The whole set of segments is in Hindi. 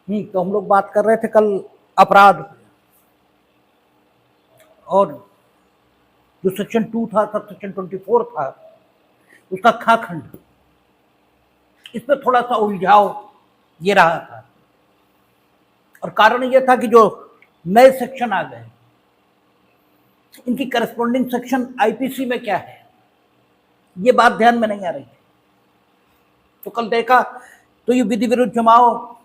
तो हम लोग बात कर रहे थे कल अपराध पे, और जो सेक्शन 2 था, सब सेक्शन 24 था, उसका खा खंड, इस पर थोड़ा सा उलझाव ये रहा था। और कारण ये था कि जो नए सेक्शन आ गए, इनकी करस्पॉन्डिंग सेक्शन आईपीसी में क्या है, ये बात ध्यान में नहीं आ रही थी। तो कल देखा तो ये विधि विरुद्ध जमाव,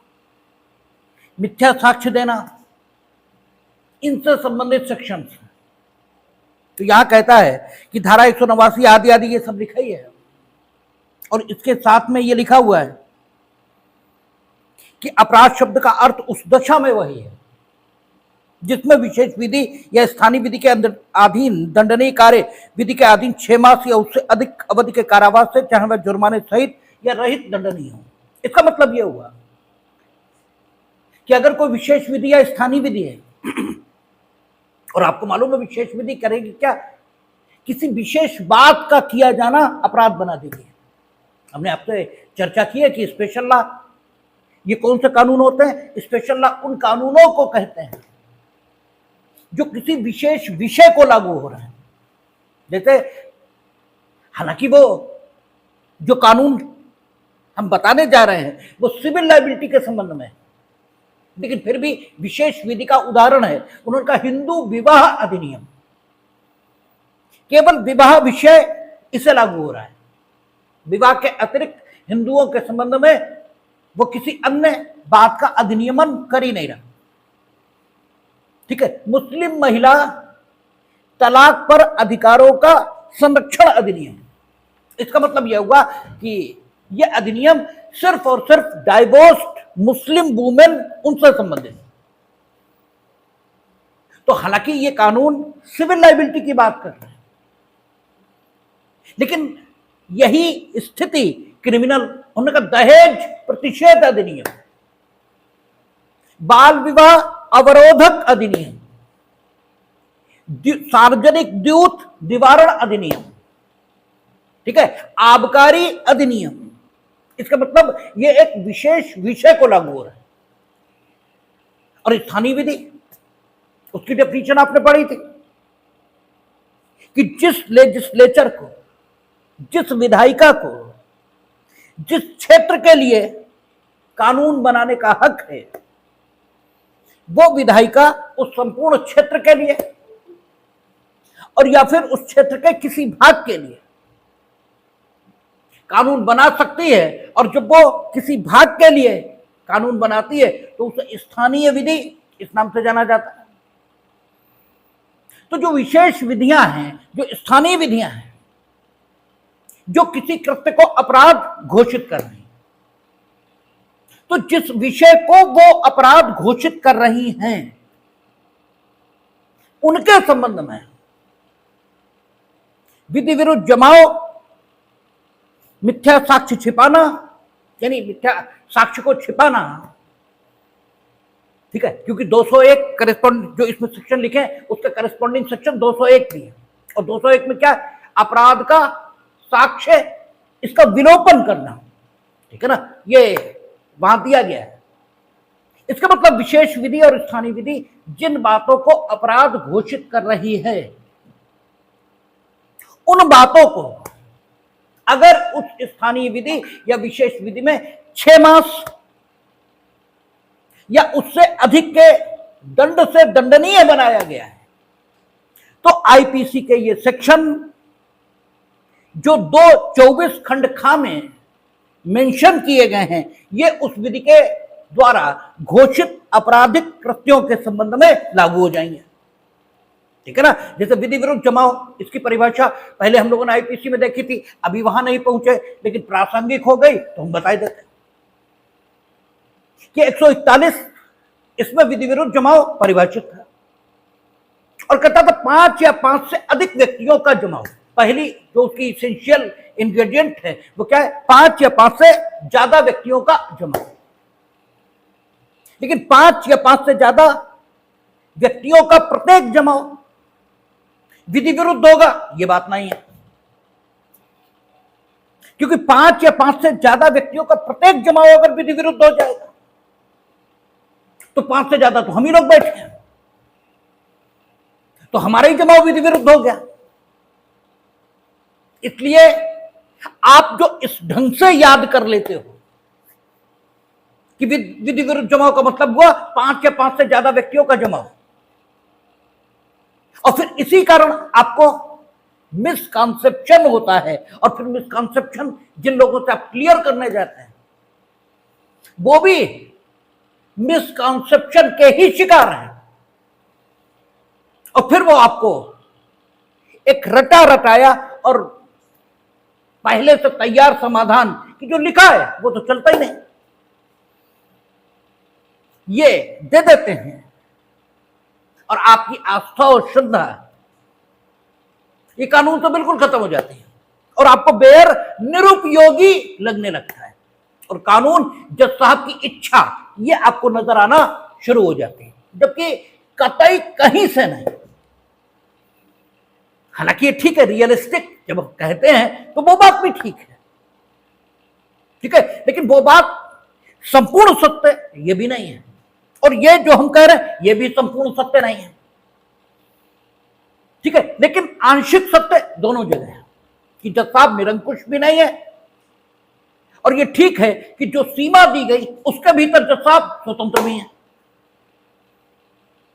मिथ्या साक्ष्य देना, इनसे संबंधित सेक्शंस। तो यहां कहता है कि धारा 189 आदि आदि ये सब लिखा ही है, और इसके साथ में ये लिखा हुआ है कि अपराध शब्द का अर्थ उस दशा में वही है जिसमें विशेष विधि या स्थानीय विधि के अधीन दंडनीय कार्य विधि के अधीन 6 मास या उससे अधिक अवधि के कारावास से, चाहे वह जुर्माने सहित या रहित दंडनीय हो। इसका मतलब यह हुआ कि अगर कोई विशेष विधि या स्थानीय विधि है, और आपको मालूम है विशेष विधि करेगी क्या, किसी विशेष बात का किया जाना अपराध बना देगी। हमने आपसे चर्चा की है कि स्पेशल लॉ ये कौन से कानून होते हैं। स्पेशल लॉ उन कानूनों को कहते हैं जो किसी विशेष विषय को लागू हो रहे हैं। जैसे हालांकि वो जो कानून हम बताने जा रहे हैं वो सिविल लायबिलिटी के संबंध में है, लेकिन फिर भी विशेष विधि का उदाहरण है उन्होंने कहा हिंदू विवाह अधिनियम। केवल विवाह विषय इसे लागू हो रहा है, विवाह के अतिरिक्त हिंदुओं के संबंध में वो किसी अन्य बात का अधिनियमन कर ही नहीं रहा। ठीक है, मुस्लिम महिला तलाक पर अधिकारों का संरक्षण अधिनियम, इसका मतलब यह हुआ कि यह अधिनियम सिर्फ और सिर्फ डाइवोर्स्ड मुस्लिम वुमेन उनसे संबंधित। तो हालांकि ये कानून सिविल लायबिलिटी की बात कर रहे हैं, लेकिन यही स्थिति क्रिमिनल, उन्होंने कहा दहेज प्रतिषेध अधिनियम, बाल विवाह अवरोधक अधिनियम, सार्वजनिक द्यूत निवारण अधिनियम, ठीक है, आबकारी अधिनियम। इसका मतलब ये एक विशेष विषय को लागू हो रहा है। और स्थानीय विधि, उसकी डेफिनेशन आपने पढ़ी थी कि जिस लेजिस्लेचर को, जिस विधायिका को जिस क्षेत्र के लिए कानून बनाने का हक है, वो विधायिका उस संपूर्ण क्षेत्र के लिए और या फिर उस क्षेत्र के किसी भाग के लिए कानून बना सकती है। और जब वो किसी भाग के लिए कानून बनाती है तो उसे स्थानीय विधि इस नाम से जाना जाता है। तो जो विशेष विधियां हैं, जो स्थानीय विधियां हैं, जो किसी कृत्य को अपराध घोषित कर रही, तो जिस विषय को वो अपराध घोषित कर रही हैं उनके संबंध में विधि विरुद्ध जमाव, मिथ्या साक्ष्य छिपाना, यानी मिथ्या साक्ष्य को छिपाना, ठीक है, क्योंकि 201 करेस्पॉन्ड जो इसमें सेक्शन लिखे हैं उसका करेस्पॉन्डिंग सेक्शन 201 भी है। और 201 में क्या, अपराध का साक्ष्य इसका विलोपन करना, ठीक है ना, ये वहां दिया गया है। इसका मतलब विशेष विधि और स्थानीय विधि जिन बातों को अपराध घोषित कर रही है, उन बातों को अगर उस स्थानीय विधि या विशेष विधि में 6 मास या उससे अधिक के दंड से दंडनीय बनाया गया है, तो आईपीसी के ये सेक्शन जो 224 खंड खा में मेंशन किए गए हैं, ये उस विधि के द्वारा घोषित आपराधिक कृत्यों के संबंध में लागू हो जाएंगे। ठीक है ना, जैसे विधि विरुद्ध जमाव, इसकी परिभाषा पहले हम लोगों ने आईपीसी में देखी थी, अभी वहां नहीं पहुंचे, लेकिन प्रासंगिक हो गई तो हम बता देते कि 141 इसमें विधि विरुद्ध जमाव परिभाषित था और कहता था 5 या 5 से अधिक व्यक्तियों का जमाव। पहली जो उसकी इसेंशियल इंग्रेडिएंट है वो क्या है, 5 या 5 से ज्यादा व्यक्तियों का जमाव। लेकिन 5 या 5 से ज्यादा व्यक्तियों का प्रत्येक जमाव विधि विरुद्ध होगा, यह बात नहीं है, क्योंकि 5 या 5 से ज्यादा व्यक्तियों का प्रत्येक जमाव अगर विधि विरुद्ध हो जाएगा तो 5 से ज्यादा तो हम ही लोग बैठे हैं, तो हमारा ही जमाव विधि विरुद्ध हो गया। इसलिए आप जो इस ढंग से याद कर लेते हो कि विधि विरुद्ध जमाव का मतलब हुआ 5 या 5 से ज्यादा व्यक्तियों का जमाव, और फिर इसी कारण आपको मिसकॉन्सेप्शन होता है, और फिर मिसकॉन्सेप्शन जिन लोगों से आप क्लियर करने जाते हैं वो भी मिसकॉन्सेप्शन के ही शिकार हैं, और फिर वो आपको एक रटा रटाया और पहले से तैयार समाधान कि जो लिखा है वो तो चलता ही नहीं, ये दे देते हैं, और आपकी आस्था और श्रद्धा ये कानून तो बिल्कुल खत्म हो जाती है और आपको बेर निरुपयोगी लगने लगता है, और कानून जज साहब की इच्छा ये आपको नजर आना शुरू हो जाती है, जबकि कतई कहीं से नहीं। हालांकि ये ठीक है, रियलिस्टिक जब हम कहते हैं तो वो बात भी ठीक है, ठीक है, लेकिन वो बात संपूर्ण सत्य ये भी नहीं है, और ये जो हम कह रहे हैं ये भी संपूर्ण सत्य नहीं है, ठीक है, लेकिन आंशिक सत्य दोनों जगह है कि जज साहब निरंकुश भी नहीं है, और ये ठीक है कि जो सीमा दी गई उसके भीतर जज साहब स्वतंत्र भी है,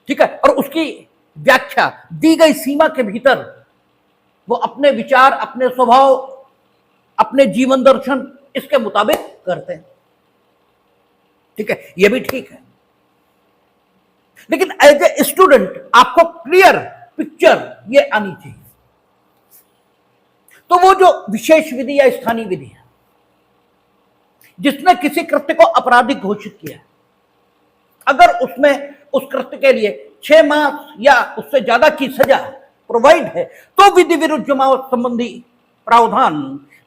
ठीक है, और उसकी व्याख्या दी गई सीमा के भीतर वो अपने विचार, अपने स्वभाव, अपने जीवन दर्शन इसके मुताबिक करते हैं, ठीक है, ये भी ठीक है, लेकिन एज ए स्टूडेंट आपको क्लियर पिक्चर ये आनी चाहिए। तो वो जो विशेष विधि या स्थानीय विधि है जिसने किसी कृत्य को आपराधिक घोषित किया, अगर उसमें उस कृत्य के लिए 6 मास या उससे ज्यादा की सजा प्रोवाइड है तो विधि विरुद्ध जमाव संबंधी प्रावधान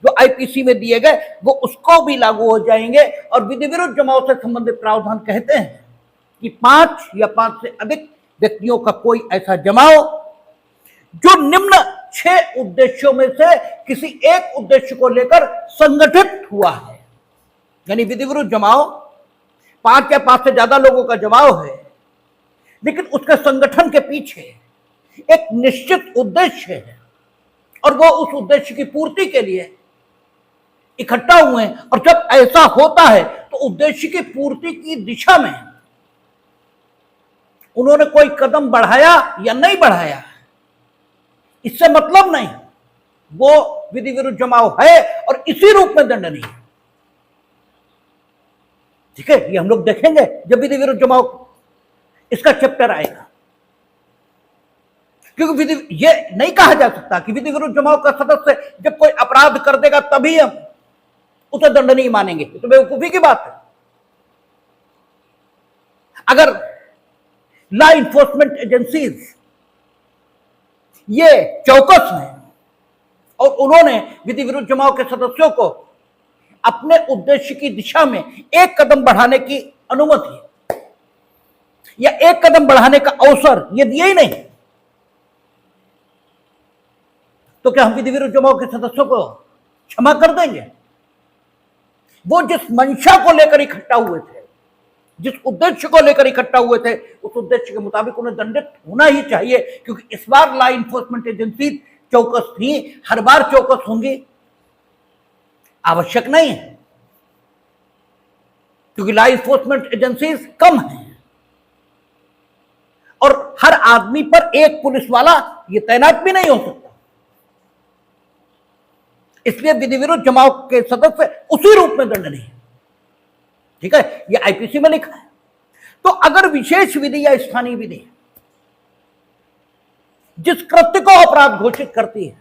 जो आईपीसी में दिए गए वो उसको भी लागू हो जाएंगे, और विधि विरुद्ध जमाव से संबंधित प्रावधान कहते हैं कि 5 या 5 से अधिक व्यक्तियों का कोई ऐसा जमाव जो निम्न 6 उद्देश्यों में से किसी एक उद्देश्य को लेकर संगठित हुआ है, यानी विधि विरुद्ध जमाव 5 या 5 से ज्यादा लोगों का जमाव है, लेकिन उसके संगठन के पीछे एक निश्चित उद्देश्य है, और वो उस उद्देश्य की पूर्ति के लिए इकट्ठा हुए हैं, और जब ऐसा होता है तो उद्देश्य की पूर्ति की दिशा में उन्होंने कोई कदम बढ़ाया या नहीं बढ़ाया इससे मतलब नहीं, वो विधि विरुद्ध जमाव है और इसी रूप में दंडनीय है, ठीक है, ये हम लोग देखेंगे जब विधि विरुद्ध जमाव इसका चैप्टर आएगा, क्योंकि विधि ये नहीं कहा जा सकता कि विधि विरुद्ध जमाव का सदस्य जब कोई अपराध कर देगा तभी हम उसे दंडनीय मानेंगे, तो बेवकूफी की बात है। अगर लॉ इन्फोर्समेंट एजेंसीज ये चौकस हैं और उन्होंने विधि विरुद्ध जमाव के सदस्यों को अपने उद्देश्य की दिशा में एक कदम बढ़ाने की अनुमति या एक कदम बढ़ाने का अवसर ये दिए ही नहीं, तो क्या हम विधि विरुद्ध जमाव के सदस्यों को क्षमा कर देंगे? वो जिस मंशा को लेकर इकट्ठा हुए थे, जिस उद्देश्य को लेकर इकट्ठा हुए थे, उस उद्देश्य के मुताबिक उन्हें दंडित होना ही चाहिए, क्योंकि इस बार लॉ इन्फोर्समेंट एजेंसी चौकस थी, हर बार चौकस होंगी आवश्यक नहीं है, क्योंकि लॉ इन्फोर्समेंट एजेंसी कम है और हर आदमी पर एक पुलिस वाला ये तैनात भी नहीं हो सकता, इसलिए विधि विरुद्ध जमाव के सदस्य उसी रूप में दंडनीय है, ठीक है, ये आईपीसी में लिखा है। तो अगर विशेष विधि या स्थानीय विधि जिस कृत्य को अपराध घोषित करती है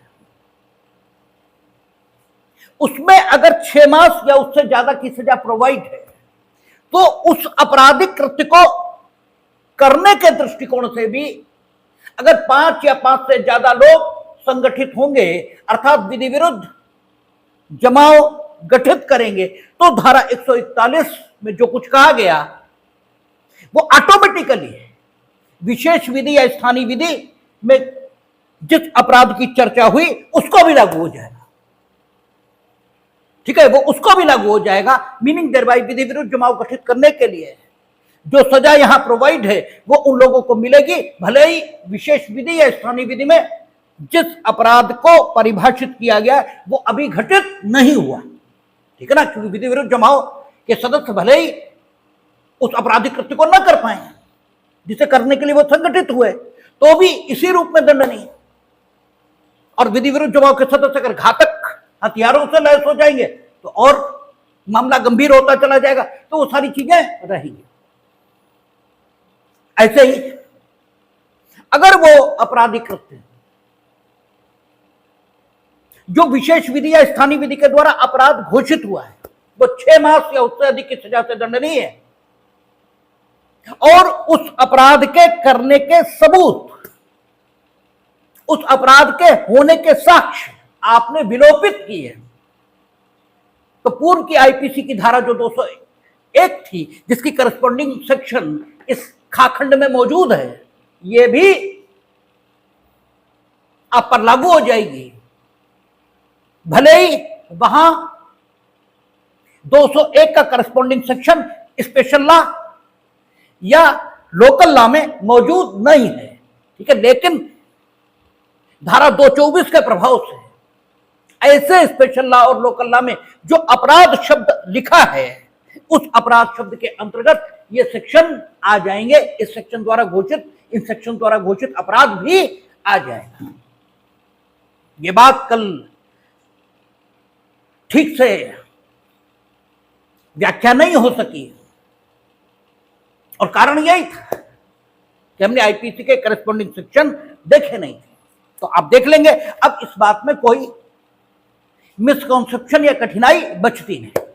उसमें अगर 6 मास या उससे ज्यादा की सजा प्रोवाइड है, तो उस आपराधिक कृत्य को करने के दृष्टिकोण से भी अगर 5 या 5 से ज्यादा लोग संगठित होंगे, अर्थात विधि विरुद्ध जमाव गठित करेंगे, तो धारा 141 में जो कुछ कहा गया वो ऑटोमेटिकली विशेष विधि या स्थानीय विधि में जिस अपराध की चर्चा हुई उसको भी लागू हो जाएगा, ठीक है, वो उसको भी लागू हो जाएगा। मीनिंग देयर बाय विधि विरुद्ध जमाव गठित करने के लिए जो सजा यहां प्रोवाइड है वो उन लोगों को मिलेगी भले ही विशेष विधि या स्थानीय विधि में जिस अपराध को परिभाषित किया गया वो अभी घटित नहीं हुआ, ठीक है ना, क्योंकि विधि विरुद्ध जमाव के सदस्य भले ही उस आपराधिक कृत्य को न कर पाए जिसे करने के लिए वो संगठित हुए तो भी इसी रूप में दंडनीय। और विधि विरुद्ध जमाव के सदस्य अगर घातक हथियारों से लैस हो जाएंगे तो और मामला गंभीर होता चला जाएगा, तो वो सारी चीजें रहेंगी। ऐसे ही अगर वो आपराधिक कृत्य जो विशेष विधि या स्थानीय विधि के द्वारा अपराध घोषित हुआ है वो 6 मास या उससे अधिक की सजा से दंडनीय है, और उस अपराध के करने के सबूत, उस अपराध के होने के साक्ष्य आपने विलोपित किए, तो पूर्व की आईपीसी की धारा जो 201 थी जिसकी करस्पॉन्डिंग सेक्शन इस खाखंड में मौजूद है, ये भी आप पर लागू हो जाएगी। भले ही वहां 201 का करस्पॉन्डिंग सेक्शन स्पेशल लॉ या लोकल लॉ में मौजूद नहीं है, ठीक है, लेकिन धारा 224 के प्रभाव से ऐसे स्पेशल लॉ और लोकल लॉ में जो अपराध शब्द लिखा है उस अपराध शब्द के अंतर्गत ये सेक्शन आ जाएंगे। इस सेक्शन द्वारा घोषित, इन सेक्शन द्वारा घोषित अपराध भी आ जाएगा। ये बात कल ठीक से व्याख्या नहीं हो सकी और कारण यही था कि हमने आईपीसी के करस्पॉन्डिंग सेक्शन देखे नहीं थे। तो आप देख लेंगे, अब इस बात में कोई मिसकॉन्सेप्शन या कठिनाई बचती नहीं।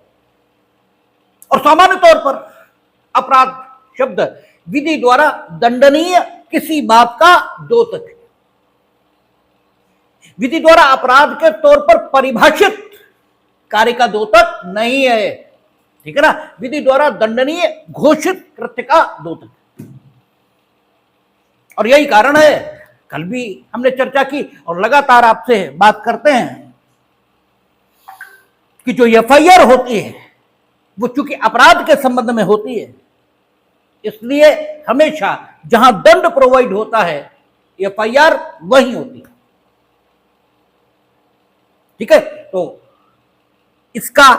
और सामान्य तौर पर अपराध शब्द विधि द्वारा दंडनीय किसी बात का द्योतक है, विधि द्वारा अपराध के तौर पर परिभाषित कार्य का द्योतक नहीं है, ठीक है ना, विधि द्वारा दंडनीय घोषित कृत्य का द्योतक। और यही कारण है, कल भी हमने चर्चा की और लगातार आपसे बात करते हैं कि जो एफआईआर होती है वो चूंकि अपराध के संबंध में होती है, इसलिए हमेशा जहां दंड प्रोवाइड होता है एफआईआर वही होती है, ठीक है। तो इसका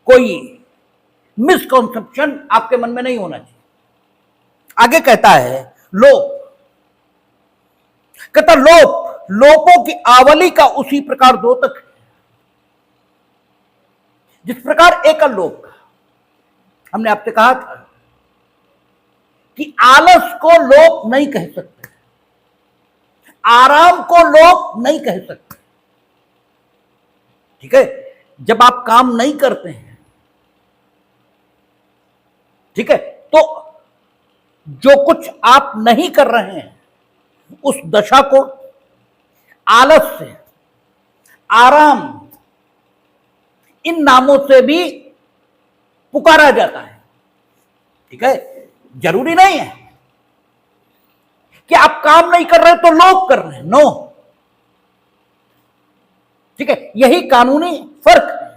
कोई मिसकॉन्सेप्शन आपके मन में नहीं होना चाहिए। आगे कहता है लोप, कहता लोप, लोपों की आवली का उसी प्रकार द्योतक है जिस प्रकार एकल लोप का। हमने आपसे कहा था कि आलस को लोप नहीं कह सकते, आराम को लोप नहीं कह सकते, ठीक है। जब आप काम नहीं करते हैं, ठीक है, तो जो कुछ आप नहीं कर रहे हैं उस दशा को आलस्य, आराम, इन नामों से भी पुकारा जाता है, ठीक है। जरूरी नहीं है कि आप काम नहीं कर रहे तो लोग कर रहे हैं, नो, ठीक है, यही कानूनी फर्क है।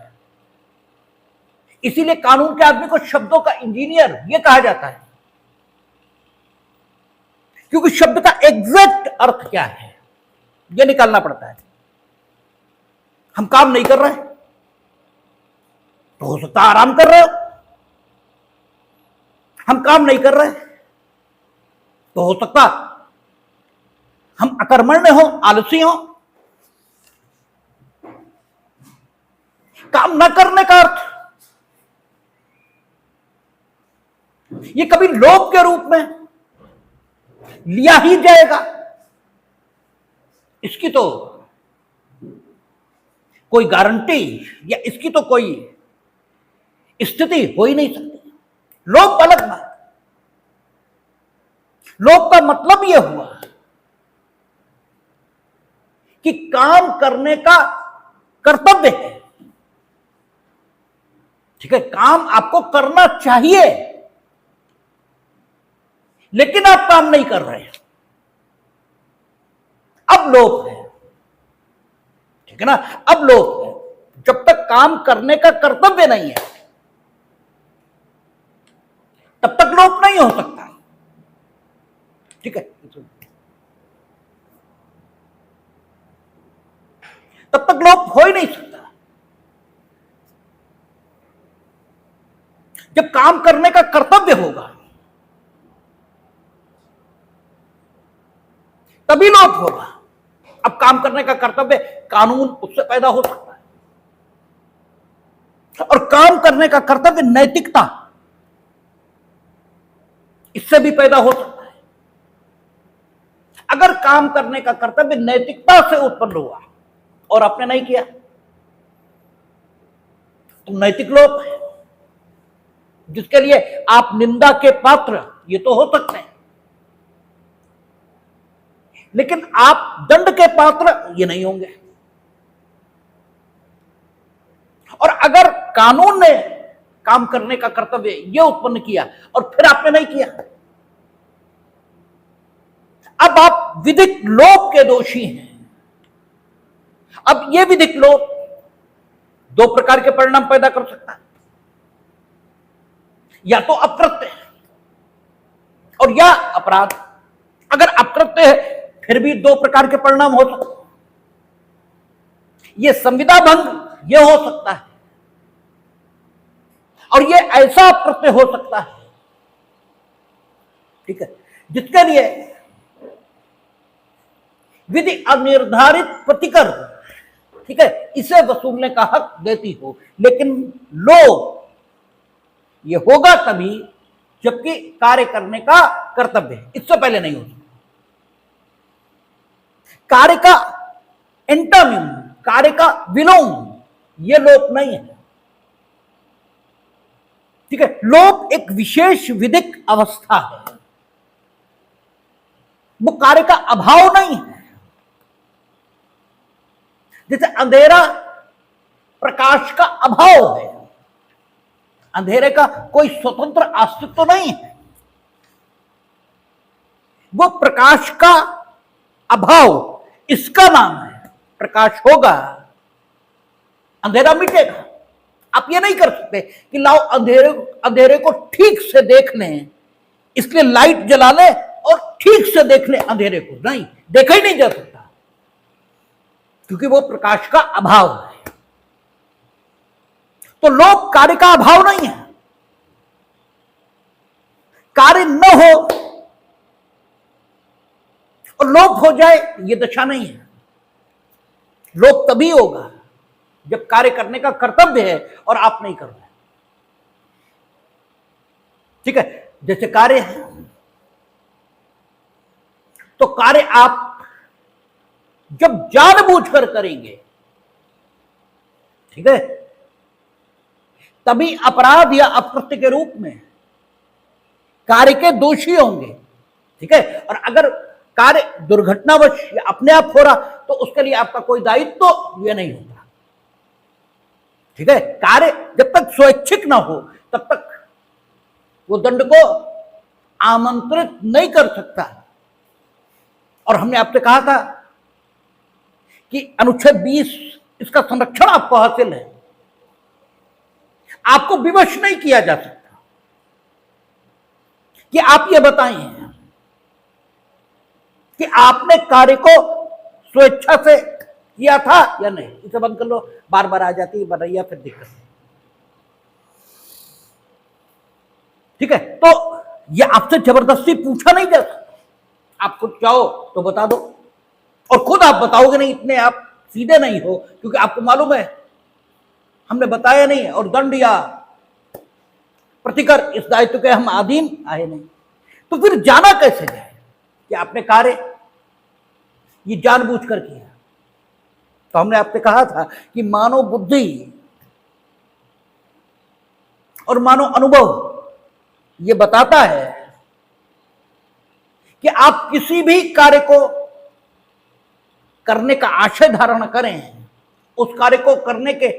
इसीलिए कानून के आदमी को शब्दों का इंजीनियर यह कहा जाता है, क्योंकि शब्द का एग्जैक्ट अर्थ क्या है यह निकालना पड़ता है। हम काम नहीं कर रहे तो हो सकता है आराम कर रहे हो, हम काम नहीं कर रहे तो हो सकता हम अकर्मण्य हो, आलसी हो। काम न करने का अर्थ ये कभी लोभ के रूप में लिया ही जाएगा, इसकी तो कोई गारंटी या इसकी तो कोई स्थिति हो ही नहीं सकती। लोभ अलग बात, लोभ का मतलब यह हुआ कि काम करने का कर्तव्य है, ठीक है, काम आपको करना चाहिए लेकिन आप काम नहीं कर रहे, अब लोभ है, ठीक है ना, अब लोभ है। जब तक काम करने का कर्तव्य नहीं है तब तक लोप नहीं हो सकता। ठीक है, तब तक लोप हो ही नहीं सकता। जब काम करने का कर्तव्य होगा तभी लोप होगा। अब काम करने का कर्तव्य कानून उससे पैदा हो सकता है, और काम करने का कर्तव्य नैतिकता इससे भी पैदा हो सकता है। अगर काम करने का कर्तव्य नैतिकता से उत्पन्न हुआ और आपने नहीं किया तो नैतिक लोप है, जिसके लिए आप निंदा के पात्र ये तो हो सकते हैं, लेकिन आप दंड के पात्र ये नहीं होंगे। और अगर कानून ने काम करने का कर्तव्य ये उत्पन्न किया और फिर आपने नहीं किया, अब आप विधिक लोप के दोषी हैं। अब ये विधिक लोप दो प्रकार के परिणाम पैदा कर सकता है, या तो अकृत्य और या अपराध। अगर अकृत्य है फिर भी दो प्रकार के परिणाम हो सकते हैं। यह संविदा भंग यह हो सकता है, और यह ऐसा अकृत्य हो सकता है, ठीक है, जिसके लिए विधि अनिर्धारित प्रतिकर, ठीक है, इसे वसूलने का हक देती हो। लेकिन लोभ ये होगा तभी जबकि कार्य करने का कर्तव्य है, इससे पहले नहीं हो सकता। कार्य का एंटामिम, कार्य का विलोम, यह लोप नहीं है। ठीक है, लोप एक विशेष विधिक अवस्था है, वो कार्य का अभाव नहीं है। जैसे अंधेरा प्रकाश का अभाव है, अंधेरे का कोई स्वतंत्र अस्तित्व तो नहीं है, वो प्रकाश का अभाव इसका नाम है। प्रकाश होगा अंधेरा मिटेगा। आप ये नहीं कर सकते कि लाओ अंधेरे को ठीक से देख लें, इसलिए लाइट जला ले और ठीक से देख ले अंधेरे को, नहीं, देखा ही नहीं जा सकता, क्योंकि वो प्रकाश का अभाव है। तो लोप कार्य का अभाव नहीं है। कार्य न हो और लोप हो जाए ये दशा नहीं है। लोप तभी होगा जब कार्य करने का कर्तव्य है और आप नहीं कर रहे। ठीक है, जैसे कार्य है तो कार्य आप जब जानबूझकर करेंगे, ठीक है, तभी अपराध या अकृत्य के रूप में कार्य के दोषी होंगे। ठीक है, और अगर कार्य दुर्घटनावश या अपने आप हो रहा तो उसके लिए आपका कोई दायित्व तो यह नहीं होता। ठीक है, कार्य जब तक स्वैच्छिक ना हो तब तक वो दंड को आमंत्रित नहीं कर सकता। और हमने आपसे कहा था कि अनुच्छेद 20 इसका संरक्षण आपको हासिल है, आपको विवश नहीं किया जा सकता कि आप ये बताएं कि आपने कार्य को स्वेच्छा से किया था या नहीं। इसे बंद कर लो, बार बार आ जाती है बनैया, फिर दिक्कत है। ठीक है, तो ये आपसे जबरदस्ती पूछा नहीं जा सकता। आप कुछ चाहो तो बता दो, और खुद आप बताओगे नहीं, इतने आप सीधे नहीं हो, क्योंकि आपको मालूम है हमने बताया नहीं और दंड या प्रतिकर इस दायित्व के हम अधीन आए नहीं। तो फिर जाना कैसे जाए कि आपने कार्य ये जानबूझकर किया। तो हमने आपसे कहा था कि मानव बुद्धि और मानव अनुभव ये बताता है कि आप किसी भी कार्य को करने का आशय धारण करें, उस कार्य को करने के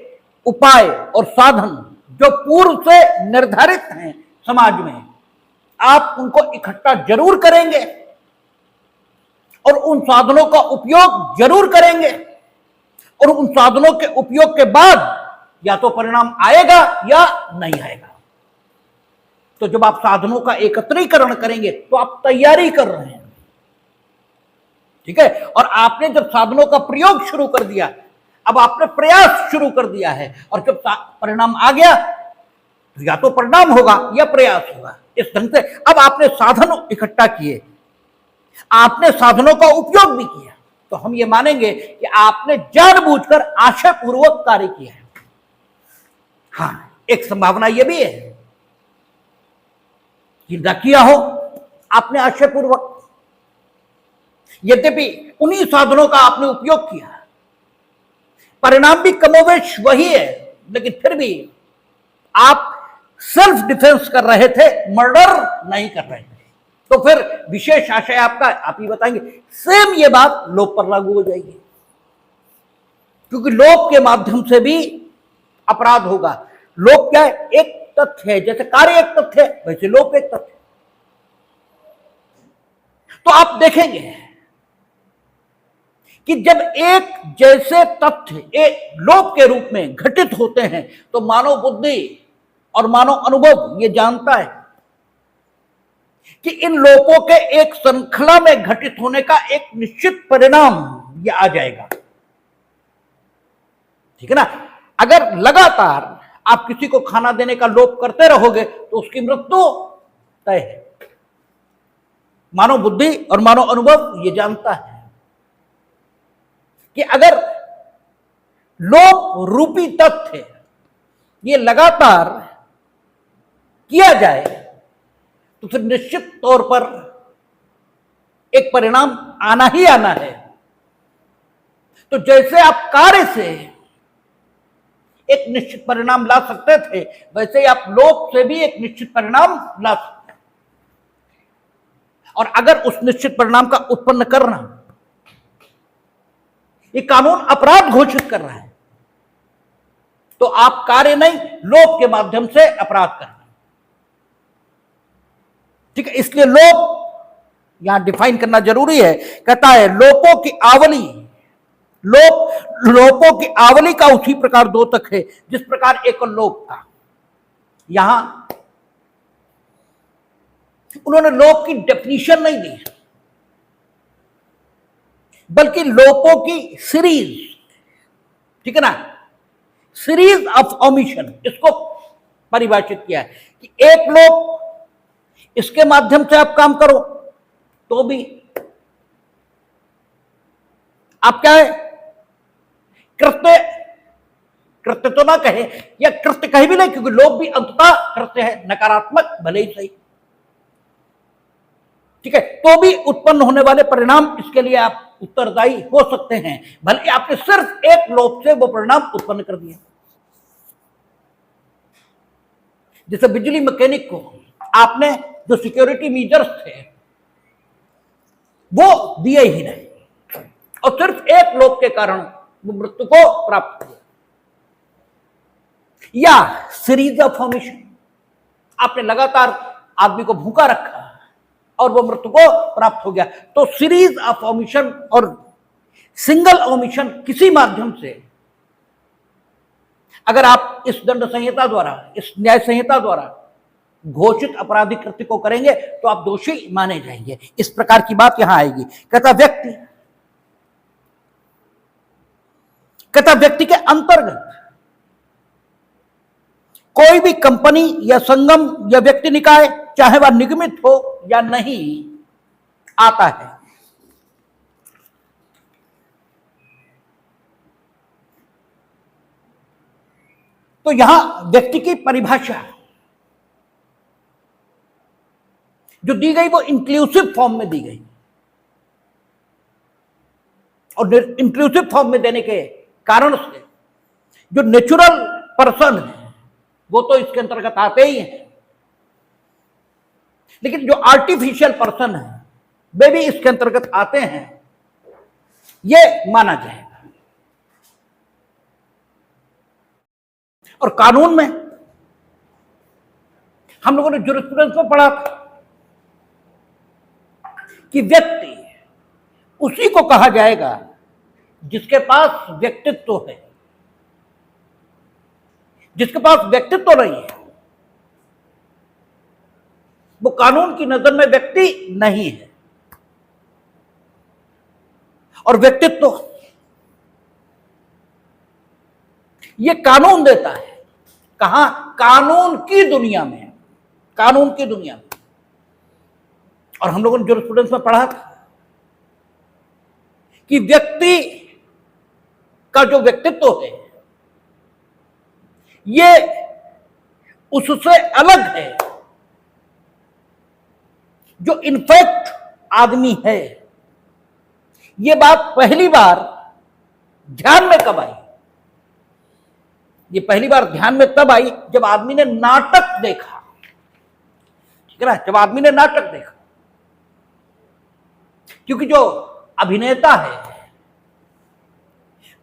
उपाय और साधन जो पूर्व से निर्धारित हैं समाज में, आप उनको इकट्ठा जरूर करेंगे और उन साधनों का उपयोग जरूर करेंगे, और उन साधनों के उपयोग के बाद या तो परिणाम आएगा या नहीं आएगा। तो जब आप साधनों का एकत्रीकरण करेंगे तो आप तैयारी कर रहे हैं, ठीक है। और आपने जब साधनों का प्रयोग शुरू कर दिया, अब आपने प्रयास शुरू कर दिया है, और जब परिणाम आ गया तो या तो परिणाम होगा या प्रयास होगा। इस ढंग से अब आपने साधन इकट्ठा किए, आपने साधनों का उपयोग भी किया, तो हम ये मानेंगे कि आपने जानबूझकर आशयपूर्वक कार्य किया है। हाँ, एक संभावना यह भी है कि न किया हो आपने आशयपूर्वक, यद्यपि उन्हीं साधनों का आपने उपयोग किया, परिणाम भी कमोवेश वही है, लेकिन फिर भी आप सेल्फ डिफेंस कर रहे थे, मर्डर नहीं कर रहे थे। तो फिर विशेष आशय आपका, आप ही बताएंगे। सेम ये बात लोभ पर लागू हो जाएगी, क्योंकि लोभ के माध्यम से भी अपराध होगा। लोभ क्या है? एक तथ्य है, जैसे कार्य एक तथ्य है वैसे लोभ एक तथ्य। तो आप देखेंगे कि जब एक जैसे तथ्य एक लोभ के रूप में घटित होते हैं तो मानव बुद्धि और मानव अनुभव ये जानता है कि इन लोपों के एक श्रृंखला में घटित होने का एक निश्चित परिणाम ये आ जाएगा, ठीक है ना। अगर लगातार आप किसी को खाना देने का लोभ करते रहोगे तो उसकी मृत्यु तय है। मानव बुद्धि और मानव अनुभव ये जानता है कि अगर लोभ रूपी तथ्य ये लगातार किया जाए तो फिर निश्चित तौर पर एक परिणाम आना ही आना है। तो जैसे आप कार्य से एक निश्चित परिणाम ला सकते थे, वैसे ही आप लोभ से भी एक निश्चित परिणाम ला सकते हैं। और अगर उस निश्चित परिणाम का उत्पन्न करना ये कानून अपराध घोषित कर रहा है, तो आप कार्य नहीं लोभ के माध्यम से अपराध कर रहे हैं, ठीक है। इसलिए लोभ यहां डिफाइन करना जरूरी है। कहता है लोपों की आवली, लोपों की आवली का उसी प्रकार द्योतक है जिस प्रकार एकल लोप था। यहां उन्होंने लोप की डेफिनेशन नहीं दी, बल्कि लोपों की सीरीज, ठीक है ना, सीरीज ऑफ ओमिशन, इसको परिभाषित किया है कि एक लोप इसके माध्यम से आप काम करो तो भी आप क्या है, कृत्य तो ना कहे या कृत्य कहे भी नहीं, क्योंकि लोभ भी अंततः कृत्य है, नकारात्मक भले ही सही, ठीक है। तो भी उत्पन्न होने वाले परिणाम इसके लिए आप उत्तरदायी हो सकते हैं, भले आपने सिर्फ एक लोभ से वो परिणाम उत्पन्न कर दिया। जैसे बिजली मैकेनिक को आपने जो सिक्योरिटी मेजर्स थे वो दिए ही नहीं, और सिर्फ एक लोभ के कारण वो मृत्यु को प्राप्त किया। या सीरीज ऑफ ओमिशन, आपने लगातार आदमी को भूखा रखा और वो मृत्यु को प्राप्त हो गया। तो सीरीज ऑफ ओमिशन और सिंगल ओमिशन किसी माध्यम से अगर आप इस दंड संहिता द्वारा, इस न्याय संहिता द्वारा घोषित आपराधिक कृत्य को करेंगे तो आप दोषी माने जाएंगे। इस प्रकार की बात यहां आएगी। कहता व्यक्ति के अंतर्गत कोई भी कंपनी या संगम या व्यक्ति निकाय, चाहे वह निगमित हो या नहीं, आता है। तो यहां व्यक्ति की परिभाषा जो दी गई वो इंक्लूसिव फॉर्म में दी गई, और इंक्लूसिव फॉर्म में देने के कारण से जो नेचुरल पर्सन है वो तो इसके अंतर्गत आते ही हैं, लेकिन जो आर्टिफिशियल पर्सन है वे भी इसके अंतर्गत आते हैं, ये माना जाएगा। और कानून में हम लोगों ने ज्यूरिस्प्रूडेंस में पढ़ा था कि व्यक्ति उसी को कहा जाएगा जिसके पास व्यक्तित्व है। जिसके पास व्यक्तित्व नहीं है वो कानून की नजर में व्यक्ति नहीं है। और व्यक्तित्व ये कानून देता है। कहां? कानून की दुनिया में, कानून की दुनिया में। और हम लोगों ने जूरिस्प्रूडेंस में पढ़ा था कि व्यक्ति का जो व्यक्तित्व है ये उससे अलग है जो इनफैक्ट आदमी है। ये बात पहली बार ध्यान में कब आई? ये पहली बार ध्यान में तब आई जब आदमी ने नाटक देखा, ठीक है ना, जब आदमी ने नाटक देखा। क्योंकि जो अभिनेता है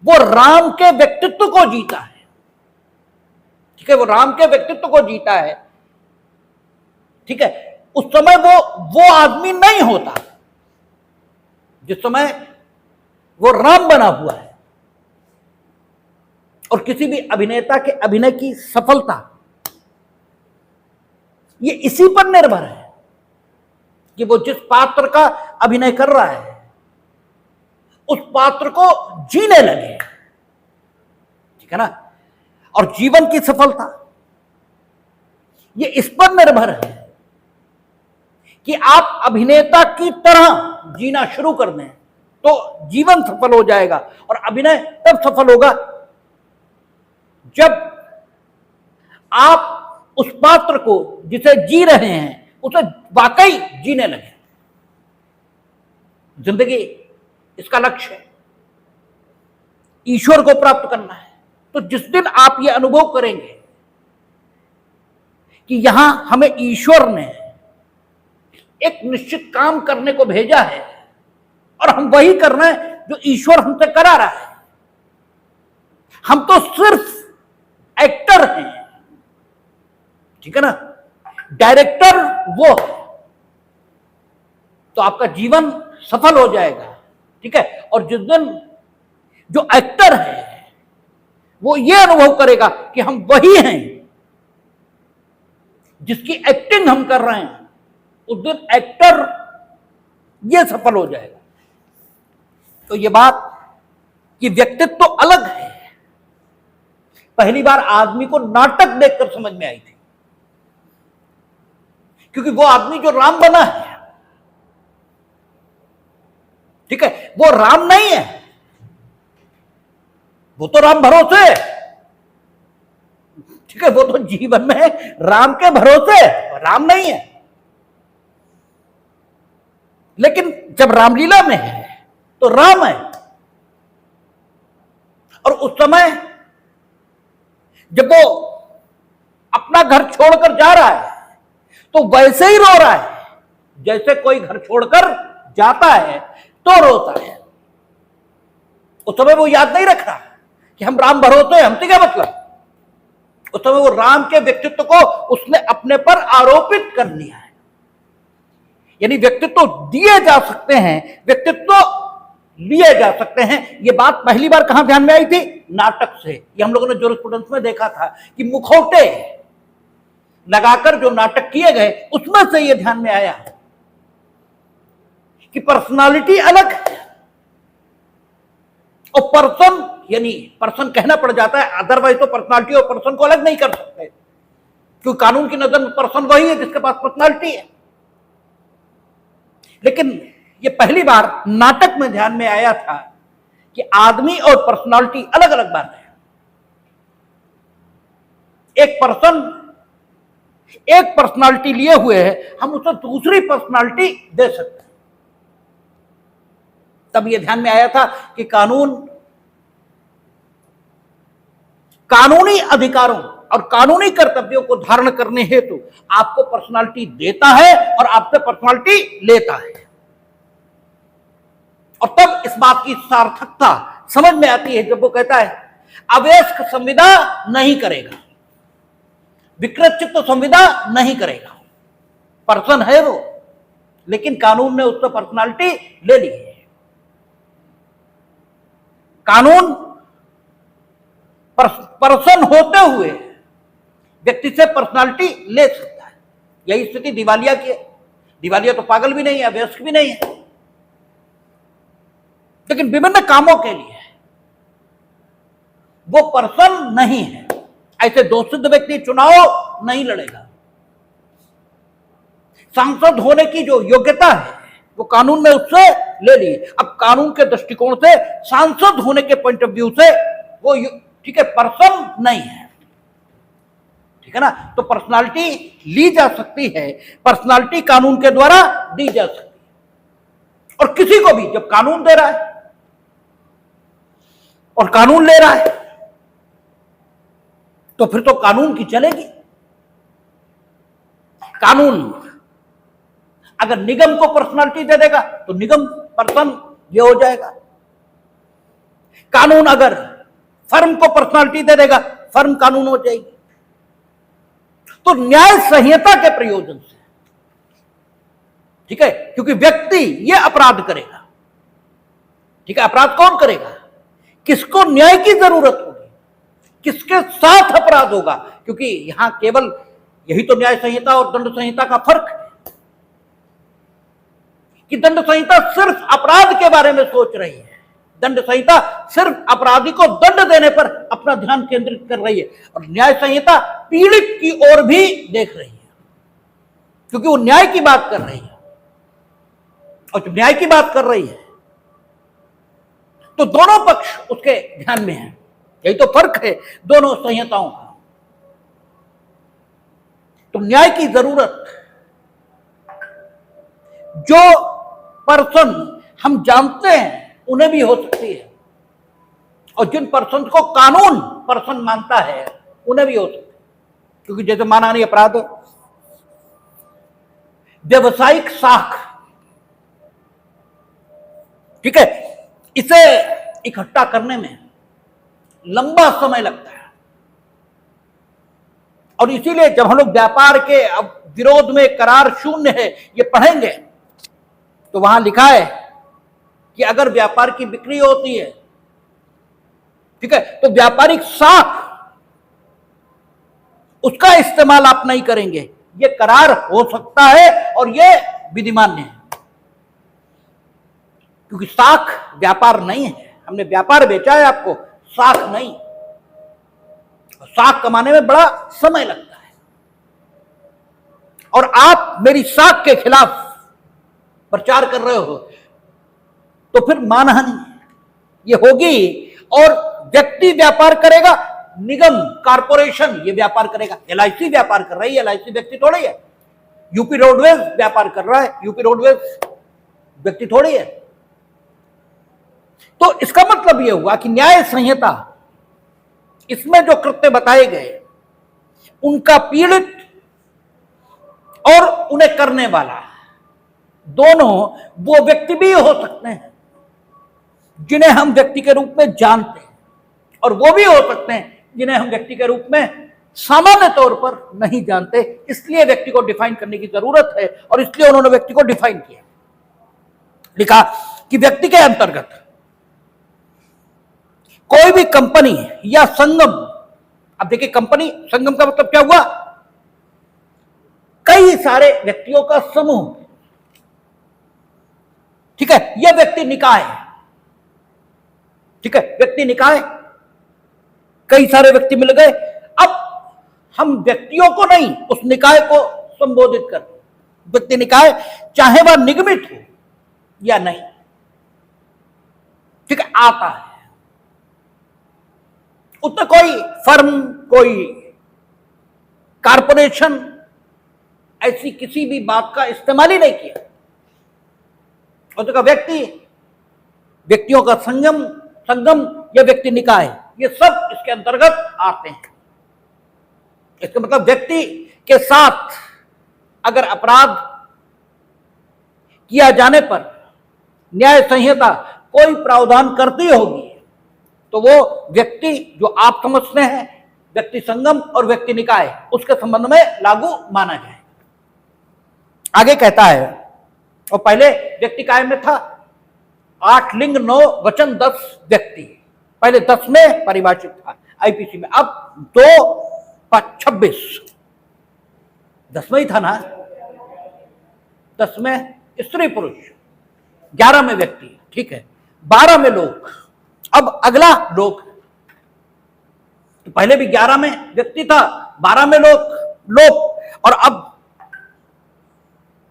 वो राम के व्यक्तित्व को जीता है, ठीक है, वो राम के व्यक्तित्व को जीता है, ठीक है। उस समय वो आदमी नहीं होता जिस समय वो राम बना हुआ है। और किसी भी अभिनेता के अभिनय की सफलता ये इसी पर निर्भर है कि वो जिस पात्र का अभिनय कर रहा है उस पात्र को जीने लगे, ठीक है ना। और जीवन की सफलता ये इस पर निर्भर है कि आप अभिनेता की तरह जीना शुरू कर दें तो जीवन सफल हो जाएगा। और अभिनय तब सफल होगा जब आप उस पात्र को जिसे जी रहे हैं उसे वाकई जीने लगे। जिंदगी इसका लक्ष्य है, ईश्वर को प्राप्त करना है। तो जिस दिन आप ये अनुभव करेंगे कि यहां हमें ईश्वर ने एक निश्चित काम करने को भेजा है और हम वही कर रहे हैं जो ईश्वर हमसे करा रहा है, हम तो सिर्फ एक्टर हैं, ठीक है ना, डायरेक्टर वो है, तो आपका जीवन सफल हो जाएगा, ठीक है। और जिस दिन जो एक्टर है वो ये अनुभव करेगा कि हम वही हैं जिसकी एक्टिंग हम कर रहे हैं, उस दिन एक्टर ये सफल हो जाएगा। तो ये बात कि व्यक्तित्व तो अलग है पहली बार आदमी को नाटक देखकर समझ में आई थी, क्योंकि वो आदमी जो राम बना है, ठीक है, वो राम नहीं है, वो तो राम भरोसे है, ठीक है, वो तो जीवन में राम के भरोसे राम नहीं है। लेकिन जब रामलीला में है तो राम है। और उस समय जब वो अपना घर छोड़कर जा रहा है तो वैसे ही रो रहा है जैसे कोई घर छोड़कर जाता है तो रोता है। उस समय वो याद नहीं रख रहा कि हम राम भरोसे, हमसे क्या मतलब। उस समय वो राम के व्यक्तित्व को उसने अपने पर आरोपित कर लिया है। यानी व्यक्तित्व दिए जा सकते हैं, व्यक्तित्व लिए जा सकते हैं। ये बात पहली बार कहां ध्यान में आई थी? नाटक से। ये हम लोगों ने जूरिस्प्रूडेंस में देखा था कि मुखौटे लगाकर जो नाटक किए गए उसमें से ये ध्यान में आया कि पर्सनालिटी अलग है। और पर्सन, यानी पर्सन कहना पड़ जाता है, अदरवाइज तो पर्सनालिटी और पर्सन को अलग नहीं कर सकते, क्योंकि कानून की नजर में पर्सन वही है जिसके पास पर्सनालिटी है। लेकिन ये पहली बार नाटक में ध्यान में आया था कि आदमी और पर्सनालिटी अलग अलग बात है। एक पर्सन एक पर्सनालिटी लिए हुए है, हम उसे दूसरी पर्सनालिटी दे सकते हैं। तब यह ध्यान में आया था कि कानूनी अधिकारों और कानूनी कर्तव्यों को धारण करने हेतु आपको पर्सनालिटी देता है और आपसे पर्सनालिटी लेता है। और तब इस बात की सार्थकता समझ में आती है जब वो कहता है अवयस्क संविदा नहीं करेगा, विकृत चित्त संविदा नहीं करेगा। पर्सन है वो, लेकिन कानून ने उससे पर्सनालिटी ले ली है। कानून पर्सन होते हुए व्यक्ति से पर्सनालिटी ले सकता है। यही स्थिति दिवालिया की है। दिवालिया तो पागल भी नहीं है, वयस्क भी नहीं है, लेकिन विभिन्न कामों के लिए वो पर्सन नहीं है। ऐसे दोषित व्यक्ति चुनाव नहीं लड़ेगा। सांसद होने की जो योग्यता है वो कानून में उससे ले ली। अब कानून के दृष्टिकोण से सांसद होने के पॉइंट ऑफ व्यू से वो ठीक है पर्सन नहीं है, ठीक है ना। तो पर्सनालिटी ली जा सकती है, पर्सनालिटी कानून के द्वारा दी जा सकती है। और किसी को भी जब कानून दे रहा है और कानून ले रहा है तो फिर तो कानून की चलेगी। कानून अगर निगम को पर्सनालिटी दे देगा तो निगम पर्सन ये हो जाएगा। कानून अगर फर्म को पर्सनालिटी दे देगा, फर्म कानून हो जाएगी। तो न्याय संहिता के प्रयोजन से, ठीक है, क्योंकि व्यक्ति ये अपराध करेगा, ठीक है, अपराध कौन करेगा, किसको न्याय की जरूरत होगी, किसके साथ अपराध होगा, क्योंकि यहां केवल यही तो न्याय संहिता और दंड संहिता का फर्क है कि दंड संहिता सिर्फ अपराध के बारे में सोच रही है, दंड संहिता सिर्फ अपराधी को दंड देने पर अपना ध्यान केंद्रित कर रही है, और न्याय संहिता पीड़ित की ओर भी देख रही है, क्योंकि वो न्याय की बात कर रही है। और जब न्याय की बात कर रही है तो दोनों पक्ष उसके ध्यान में है। यही तो फर्क है दोनों संहिताओं का। तो न्याय की जरूरत, जो पर्सन हम जानते हैं उन्हें भी हो सकती है, और जिन पर्सन को कानून पर्सन मानता है उन्हें भी हो सकती है। क्योंकि जैसे मानहानि अपराध है, व्यवसायिक साख, ठीक है, इसे इकट्ठा करने में लंबा समय लगता है। और इसीलिए जब हम लोग व्यापार के अब विरोध में करार शून्य है ये पढ़ेंगे तो वहां लिखा है कि अगर व्यापार की बिक्री होती है, ठीक है, तो व्यापारिक साख उसका इस्तेमाल आप नहीं करेंगे, ये करार हो सकता है और ये विधिमान्य है। क्योंकि साख व्यापार नहीं है, हमने व्यापार बेचा है आपको, साख नहीं। साख कमाने में बड़ा समय लगता है, और आप मेरी साख के खिलाफ प्रचार कर रहे हो तो फिर मानहानि ये होगी। और व्यक्ति व्यापार करेगा, निगम कारपोरेशन ये व्यापार करेगा। एलआईसी व्यापार कर रही है, एलआईसी व्यक्ति थोड़ी है। यूपी रोडवेज व्यापार कर रहा है, यूपी रोडवेज व्यक्ति थोड़ी है। तो इसका मतलब यह हुआ कि न्याय संहिता, इसमें जो कृत्य बताए गए उनका पीड़ित और उन्हें करने वाला दोनों वो व्यक्ति भी हो सकते हैं जिन्हें हम व्यक्ति के रूप में जानते हैं, और वो भी हो सकते हैं जिन्हें हम व्यक्ति के रूप में सामान्य तौर पर नहीं जानते। इसलिए व्यक्ति को डिफाइन करने की जरूरत है, और इसलिए उन्होंने व्यक्ति को डिफाइन किया। लिखा कि व्यक्ति के अंतर्गत कोई भी कंपनी या संगम, अब देखिए कंपनी संगम का मतलब क्या हुआ, कई सारे व्यक्तियों का समूह, ठीक है, यह व्यक्ति निकाय है, ठीक है, व्यक्ति निकाय, कई सारे व्यक्ति मिल गए। अब हम व्यक्तियों को नहीं, उस निकाय को संबोधित कर, व्यक्ति निकाय, चाहे वह निगमित हो या नहीं, ठीक है, आता है। उसने कोई फर्म, कोई कारपोरेशन, ऐसी किसी भी बात का इस्तेमाल ही नहीं किया। और तो व्यक्ति, व्यक्तियों का संगम या व्यक्ति निकाय, ये सब इसके अंतर्गत आते हैं। इसका मतलब व्यक्ति के साथ अगर अपराध किया जाने पर न्याय संहिता कोई प्रावधान करती होगी तो वो व्यक्ति जो आप समझते हैं व्यक्ति संगम और व्यक्ति निकाय, उसके संबंध में लागू माना जाए। आगे कहता है, और पहले व्यक्ति कायम में था 8 लिंग 9 वचन 10 व्यक्ति, पहले 10 में परिभाषित था आईपीसी में, अब 2 × 26 10 में ही था ना, 10 में स्त्री पुरुष, 11 में व्यक्ति, ठीक है, 12 में लोक। अब अगला लोक, तो पहले भी 11 में व्यक्ति था, 12 में लोक, और अब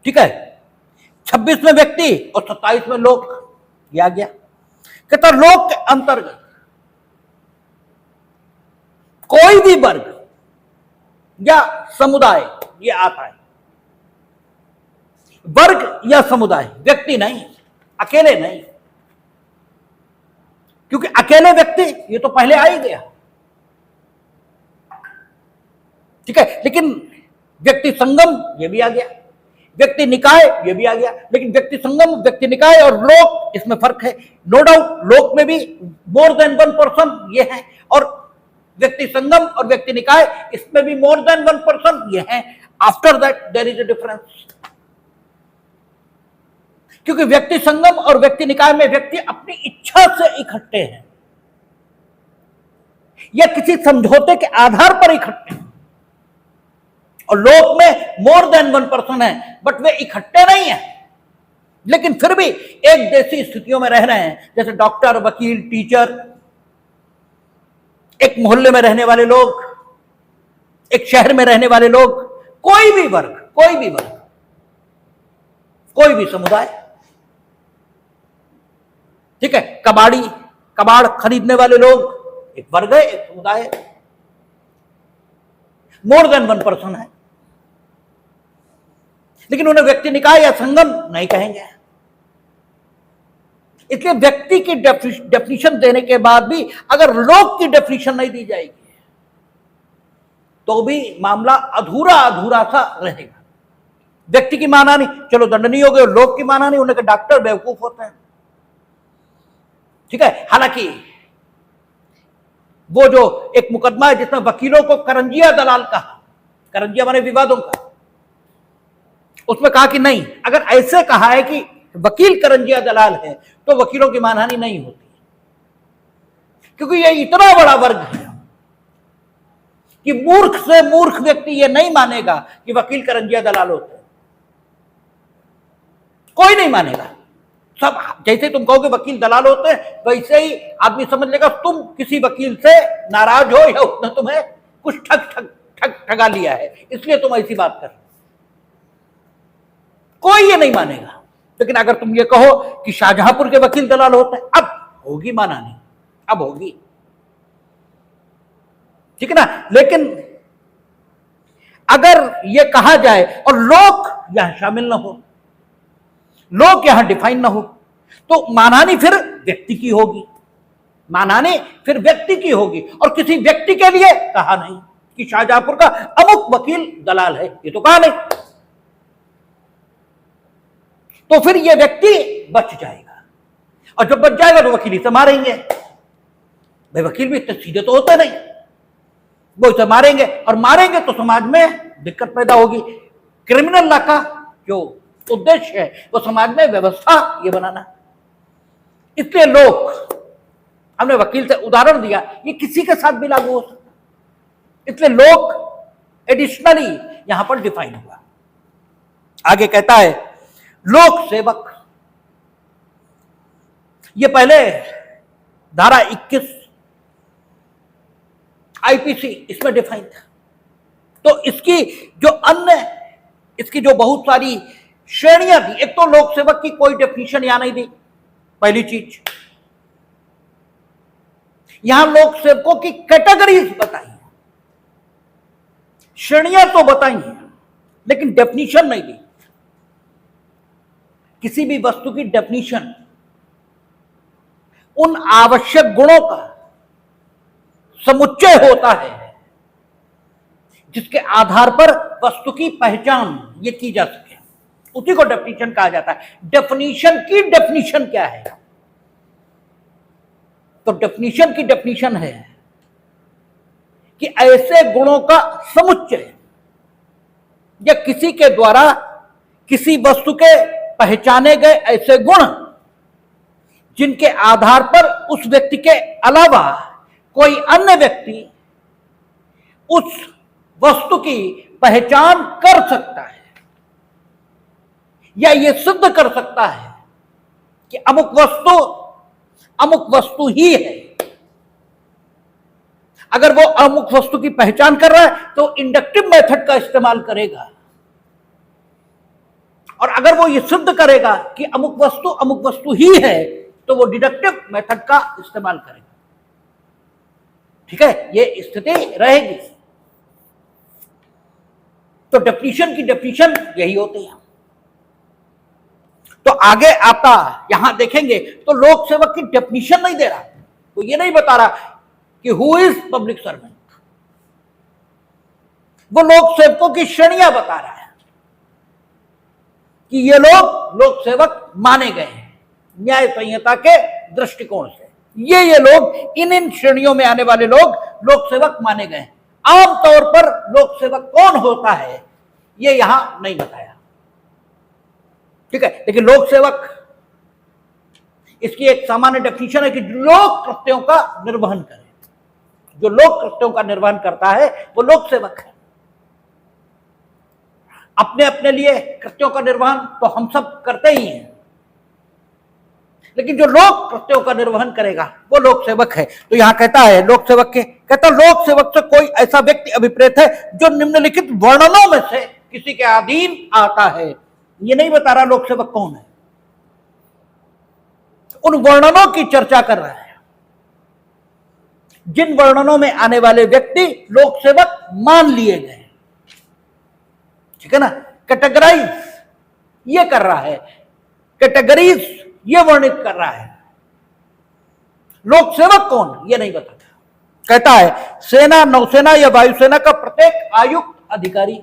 ठीक है 26 में व्यक्ति और 27 में लोक आ गया। कहता लोक के अंतर्गत कोई भी वर्ग या समुदाय ये आता है। वर्ग या समुदाय, व्यक्ति नहीं, अकेले नहीं, क्योंकि अकेले व्यक्ति ये तो पहले आ ही गया, ठीक है, लेकिन व्यक्ति संगम ये भी आ गया, व्यक्ति निकाय ये भी आ गया, लेकिन व्यक्ति संगम, व्यक्ति निकाय और लोक, इसमें फर्क है। नो डाउट लोक में भी मोर देन 1 पर्सन ये है, और व्यक्ति संगम और व्यक्ति निकाय इसमें भी मोर देन 1 पर्सन ये है। After that there is a difference, क्योंकि व्यक्ति संगम और व्यक्ति निकाय में व्यक्ति अपनी इच्छा से इकट्ठे हैं या किसी समझौते के आधार पर इकट्ठे हैं, और लोक में मोर देन 1 पर्सन है, बट वे इकट्ठे नहीं है, लेकिन फिर भी एक जैसी स्थितियों में रह रहे हैं, जैसे डॉक्टर, वकील, टीचर, एक मोहल्ले में रहने वाले लोग, एक शहर में रहने वाले लोग, कोई भी वर्ग, कोई भी समुदाय, ठीक है, कबाड़ खरीदने वाले लोग एक वर्ग है, एक समुदाय है, मोर देन 1 पर्सन है, लेकिन उन्हें व्यक्ति निकाय या संगम नहीं कहेंगे। इसलिए व्यक्ति की डेफिनेशन देने के बाद भी अगर लोक की डेफिनेशन नहीं दी जाएगी तो भी मामला अधूरा सा रहेगा। व्यक्ति की माना नहीं, चलो दंडनीय हो गए, लोक की माना नहीं, उन्हें डॉक्टर बेवकूफ होते हैं, ठीक है। हालांकि वो जो एक मुकदमा है जिसमें वकीलों को करंजिया दलाल कहा, करंजिया माने विवादों का, उसमें कहा कि नहीं, अगर ऐसे कहा है कि वकील करंजिया दलाल है तो वकीलों की मानहानि नहीं होती, क्योंकि ये इतना बड़ा वर्ग है कि मूर्ख से मूर्ख व्यक्ति ये नहीं मानेगा कि वकील करंजिया दलाल होते हैं, कोई नहीं मानेगा। सब जैसे तुम कहोगे वकील दलाल होते हैं, वैसे ही आदमी समझ लेगा तुम किसी वकील से नाराज हो या उसने तुम्हें कुछ ठगा लिया है, इसलिए तुम ऐसी बात कर, कोई ये नहीं मानेगा। लेकिन अगर तुम ये कहो कि शाहजहांपुर के वकील दलाल होते हैं, अब होगी मानहानि, अब होगी, ठीक है ना। लेकिन अगर ये कहा जाए और लोक यहां शामिल ना हो, लोक यहां डिफाइन ना हो, तो मानहानि फिर व्यक्ति की होगी, मानहानि फिर व्यक्ति की होगी, और किसी व्यक्ति के लिए कहा नहीं कि शाहजहांपुर का अमुक वकील दलाल है, ये तो कहा नहीं, तो फिर ये व्यक्ति बच जाएगा, और जब बच जाएगा तो वकील इसे मारेंगे। भाई वकील भी इतने सीधे तो होते नहीं, वो इसे मारेंगे, और मारेंगे तो समाज में दिक्कत पैदा होगी। क्रिमिनल लॉ का जो उद्देश्य है वो समाज में व्यवस्था ये बनाना। इसलिए लोग, हमने वकील से उदाहरण दिया, ये किसी के साथ भी लागू हो सकता, इसलिए लोग एडिशनली यहां पर डिफाइन हुआ। आगे कहता है लोक सेवक, ये पहले धारा 21 आईपीसी इसमें डिफाइन था, तो इसकी जो बहुत सारी श्रेणियां थी, एक तो लोक सेवक की कोई डेफिनेशन यहां नहीं दी, पहली चीज। यहां लोक सेवकों की कैटेगरीज बताई, श्रेणियां तो बताई हैं, लेकिन डेफिनेशन नहीं दी। किसी भी वस्तु की डेफिनेशन उन आवश्यक गुणों का समुच्चय होता है जिसके आधार पर वस्तु की पहचान ये की जा सके, उसी को डेफिनेशन कहा जाता है। डेफिनेशन की डेफिनेशन क्या है? तो डेफिनेशन की डेफिनेशन है कि ऐसे गुणों का समुच्चय या किसी के द्वारा किसी वस्तु के पहचाने गए ऐसे गुण जिनके आधार पर उस व्यक्ति के अलावा कोई अन्य व्यक्ति उस वस्तु की पहचान कर सकता है, या ये सिद्ध कर सकता है कि अमुक वस्तु ही है। अगर वो अमुक वस्तु की पहचान कर रहा है तो इंडक्टिव मेथड का इस्तेमाल करेगा, और अगर वो ये सिद्ध करेगा कि अमुक वस्तु ही है तो वो डिडक्टिव मेथड का इस्तेमाल करेगा। ठीक है, ये स्थिति रहेगी। तो डेफिनेशन की डेफिनेशन यही होती है। तो आगे आपका यहां देखेंगे तो लोक सेवक की डेफिनेशन नहीं दे रहा, तो ये नहीं बता रहा कि हु इज पब्लिक सर्वेंट, वो लोक सेवकों की श्रेणियां बता रहा है कि ये लोग लोक सेवक माने गए हैं न्याय संहिता के दृष्टिकोण से। ये लोग इन श्रेणियों में आने वाले लोग लोक सेवक माने गए हैं। आमतौर पर लोक सेवक कौन होता है ये यहां नहीं बताया। ठीक है, लेकिन लोक सेवक, इसकी एक सामान्य डेफिनेशन है कि लोक कृत्यों का निर्वहन करे। जो लोक कृत्यों का निर्वहन करता है वो लोक सेवक है। अपने अपने लिए कृत्यों का निर्वहन तो हम सब करते ही हैं, लेकिन जो लोक कृत्यों का निर्वहन करेगा वो लोक सेवक है। तो यहां कहता है लोक सेवक के, कहता लोक सेवक से कोई ऐसा व्यक्ति अभिप्रेत है जो निम्नलिखित वर्णनों में से किसी के अधीन आता है। ये नहीं बता रहा लोक सेवक कौन है, उन वर्णनों की चर्चा कर रहा है। जिन वर्णनों में आने वाले व्यक्ति लोक सेवक मान लिए गए, ठीक है ना, कैटेगराइज ये कर रहा है, कैटेगरीज ये वर्णित कर रहा है। लोक सेवक कौन ये नहीं बताता। कहता है सेना, नौसेना या वायुसेना का प्रत्येक आयुक्त अधिकारी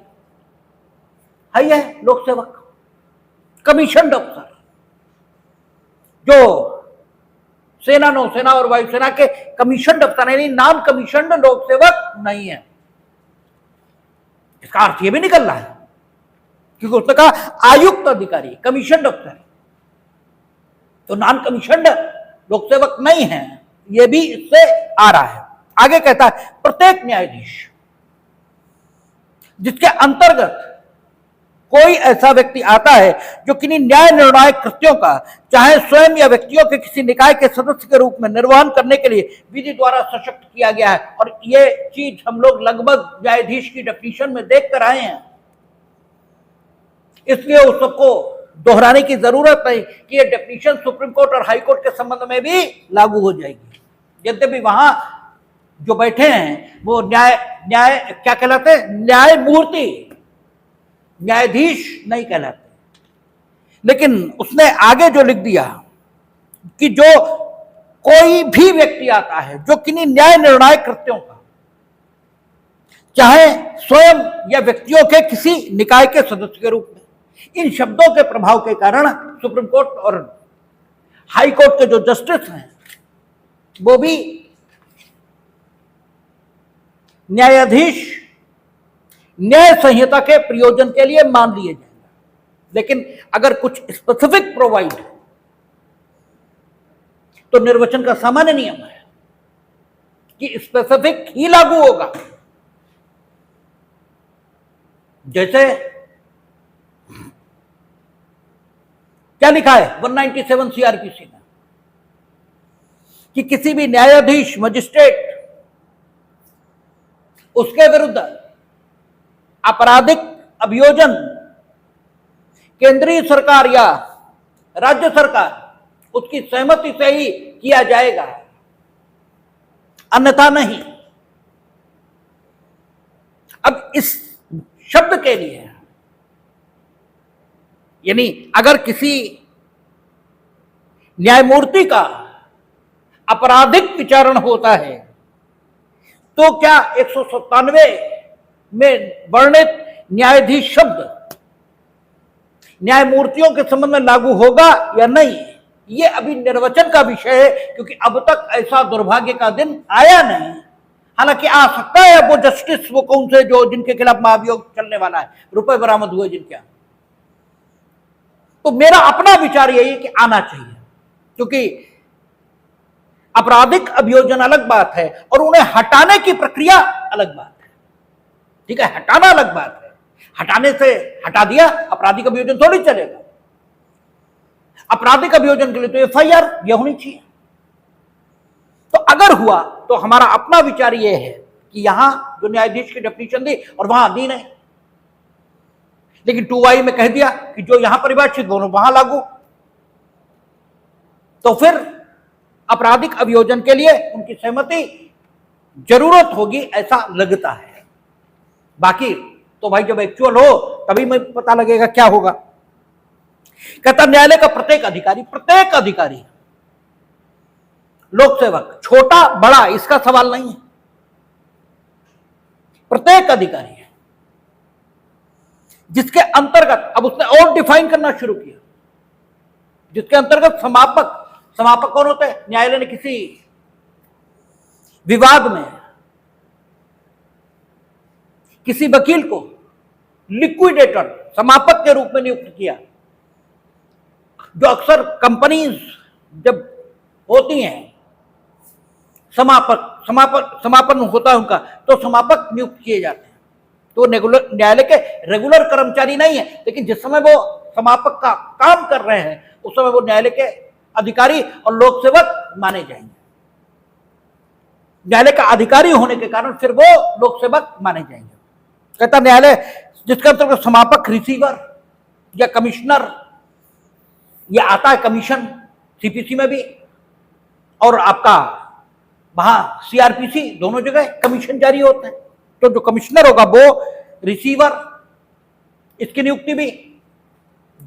है लोक सेवक, कमीशन अफसर। जो सेना, नौसेना और वायुसेना के कमीशन अफसर यानी नाम कमीशन लोक सेवक नहीं है। इसका अर्थ यह भी निकल रहा है क्योंकि उसने कहा आयुक्त अधिकारी, कमीशन अफसर, तो नॉन कमीशन लोक सेवक नहीं है। यह भी इससे आ रहा है। आगे कहता है प्रत्येक न्यायाधीश जिसके अंतर्गत कोई ऐसा व्यक्ति आता है जो किन्हीं न्याय निर्णायक कृत्यों का चाहे स्वयं या व्यक्तियों के किसी निकाय के सदस्य के रूप में निर्वहन करने के लिए विधि द्वारा सशक्त किया गया है। और ये चीज हम लोग लगभग न्यायाधीश की डेफिनेशन में देख कर आए हैं, इसलिए उस सबको दोहराने की जरूरत नहीं कि ये डेफिनेशन सुप्रीम कोर्ट और हाई कोर्ट के संबंध में भी लागू हो जाएगी। यद्यपि वहां जो बैठे हैं वो न्याय क्या कहलाते हैं, न्यायमूर्ति, न्यायाधीश नहीं कहलाते। लेकिन उसने आगे जो लिख दिया कि जो कोई भी व्यक्ति आता है जो किन्हीं न्याय निर्णायक कृत्यों का चाहे स्वयं या व्यक्तियों के किसी निकाय के सदस्य के रूप में, इन शब्दों के प्रभाव के कारण सुप्रीम कोर्ट और हाई कोर्ट के जो जस्टिस हैं वो भी न्यायाधीश न्याय संहिता के प्रयोजन के लिए मान लिए जाएंगे। लेकिन अगर कुछ स्पेसिफिक प्रोवाइड है तो निर्वचन का सामान्य नियम है कि स्पेसिफिक ही लागू होगा। जैसे क्या लिखा है 197 सीआरपीसी में कि किसी भी न्यायाधीश, मजिस्ट्रेट, उसके विरुद्ध आपराधिक अभियोजन केंद्रीय सरकार या राज्य सरकार उसकी सहमति से ही किया जाएगा, अन्यथा नहीं। अब इस शब्द के लिए यानी अगर किसी न्यायमूर्ति का आपराधिक विचारण होता है तो क्या 197 में वर्णित न्यायाधीश शब्द न्यायमूर्तियों के संबंध में लागू होगा या नहीं, ये अभी निर्वचन का विषय है, क्योंकि अब तक ऐसा दुर्भाग्य का दिन आया नहीं। हालांकि आ सकता है वो जस्टिस, वो कौन से जो जिनके खिलाफ महाभियोग चलने वाला है, रुपए बरामद हुए जिनके। तो मेरा अपना विचार यही है कि आना चाहिए, क्योंकि आपराधिक अभियोजन अलग बात है और उन्हें हटाने की प्रक्रिया अलग बात है। ठीक है, हटाना अलग बात है, हटाने से हटा दिया आपराधिक अभियोजन थोड़ी चलेगा। आपराधिक अभियोजन के लिए तो एफआईआर ये होनी चाहिए। तो अगर हुआ तो हमारा अपना विचार यह है कि यहां जो न्यायाधीश की डेफिनेशन दी और वहां दी नहीं, लेकिन 2I में कह दिया कि जो यहां परिभाषित दोनों वहां लागू, तो फिर आपराधिक अभियोजन के लिए उनकी सहमति जरूरत होगी ऐसा लगता है। बाकी तो भाई जब एक्चुअल हो तभी मैं पता लगेगा क्या होगा। कहता न्यायालय का प्रत्येक अधिकारी लोक सेवक, छोटा बड़ा इसका सवाल नहीं है, प्रत्येक अधिकारी है जिसके अंतर्गत, अब उसने और डिफाइन करना शुरू किया, जिसके अंतर्गत समापक कौन होते हैं? न्यायालय ने किसी विवाद में किसी वकील को लिक्विडेटर, समापक के रूप में नियुक्त किया, जो अक्सर कंपनीज जब होती हैं समापन होता है उनका, तो समापक नियुक्त किए जाते हैं। तो न्यायालय के रेगुलर कर्मचारी नहीं है, लेकिन जिस समय वो समापक का काम कर रहे हैं उस समय वो न्यायालय के अधिकारी और लोक सेवक माने जाएंगे। न्यायालय का अधिकारी होने के कारण फिर वो लोक सेवक माने जाएंगे। कहता न्यायालय जिसका अंतर्गत समापक, रिसीवर या कमिश्नर, यह आता है कमीशन सीपीसी में भी, और आपका वहां सीआरपीसी, दोनों जगह कमीशन जारी होते हैं। तो जो कमिश्नर होगा वो रिसीवर, इसकी नियुक्ति भी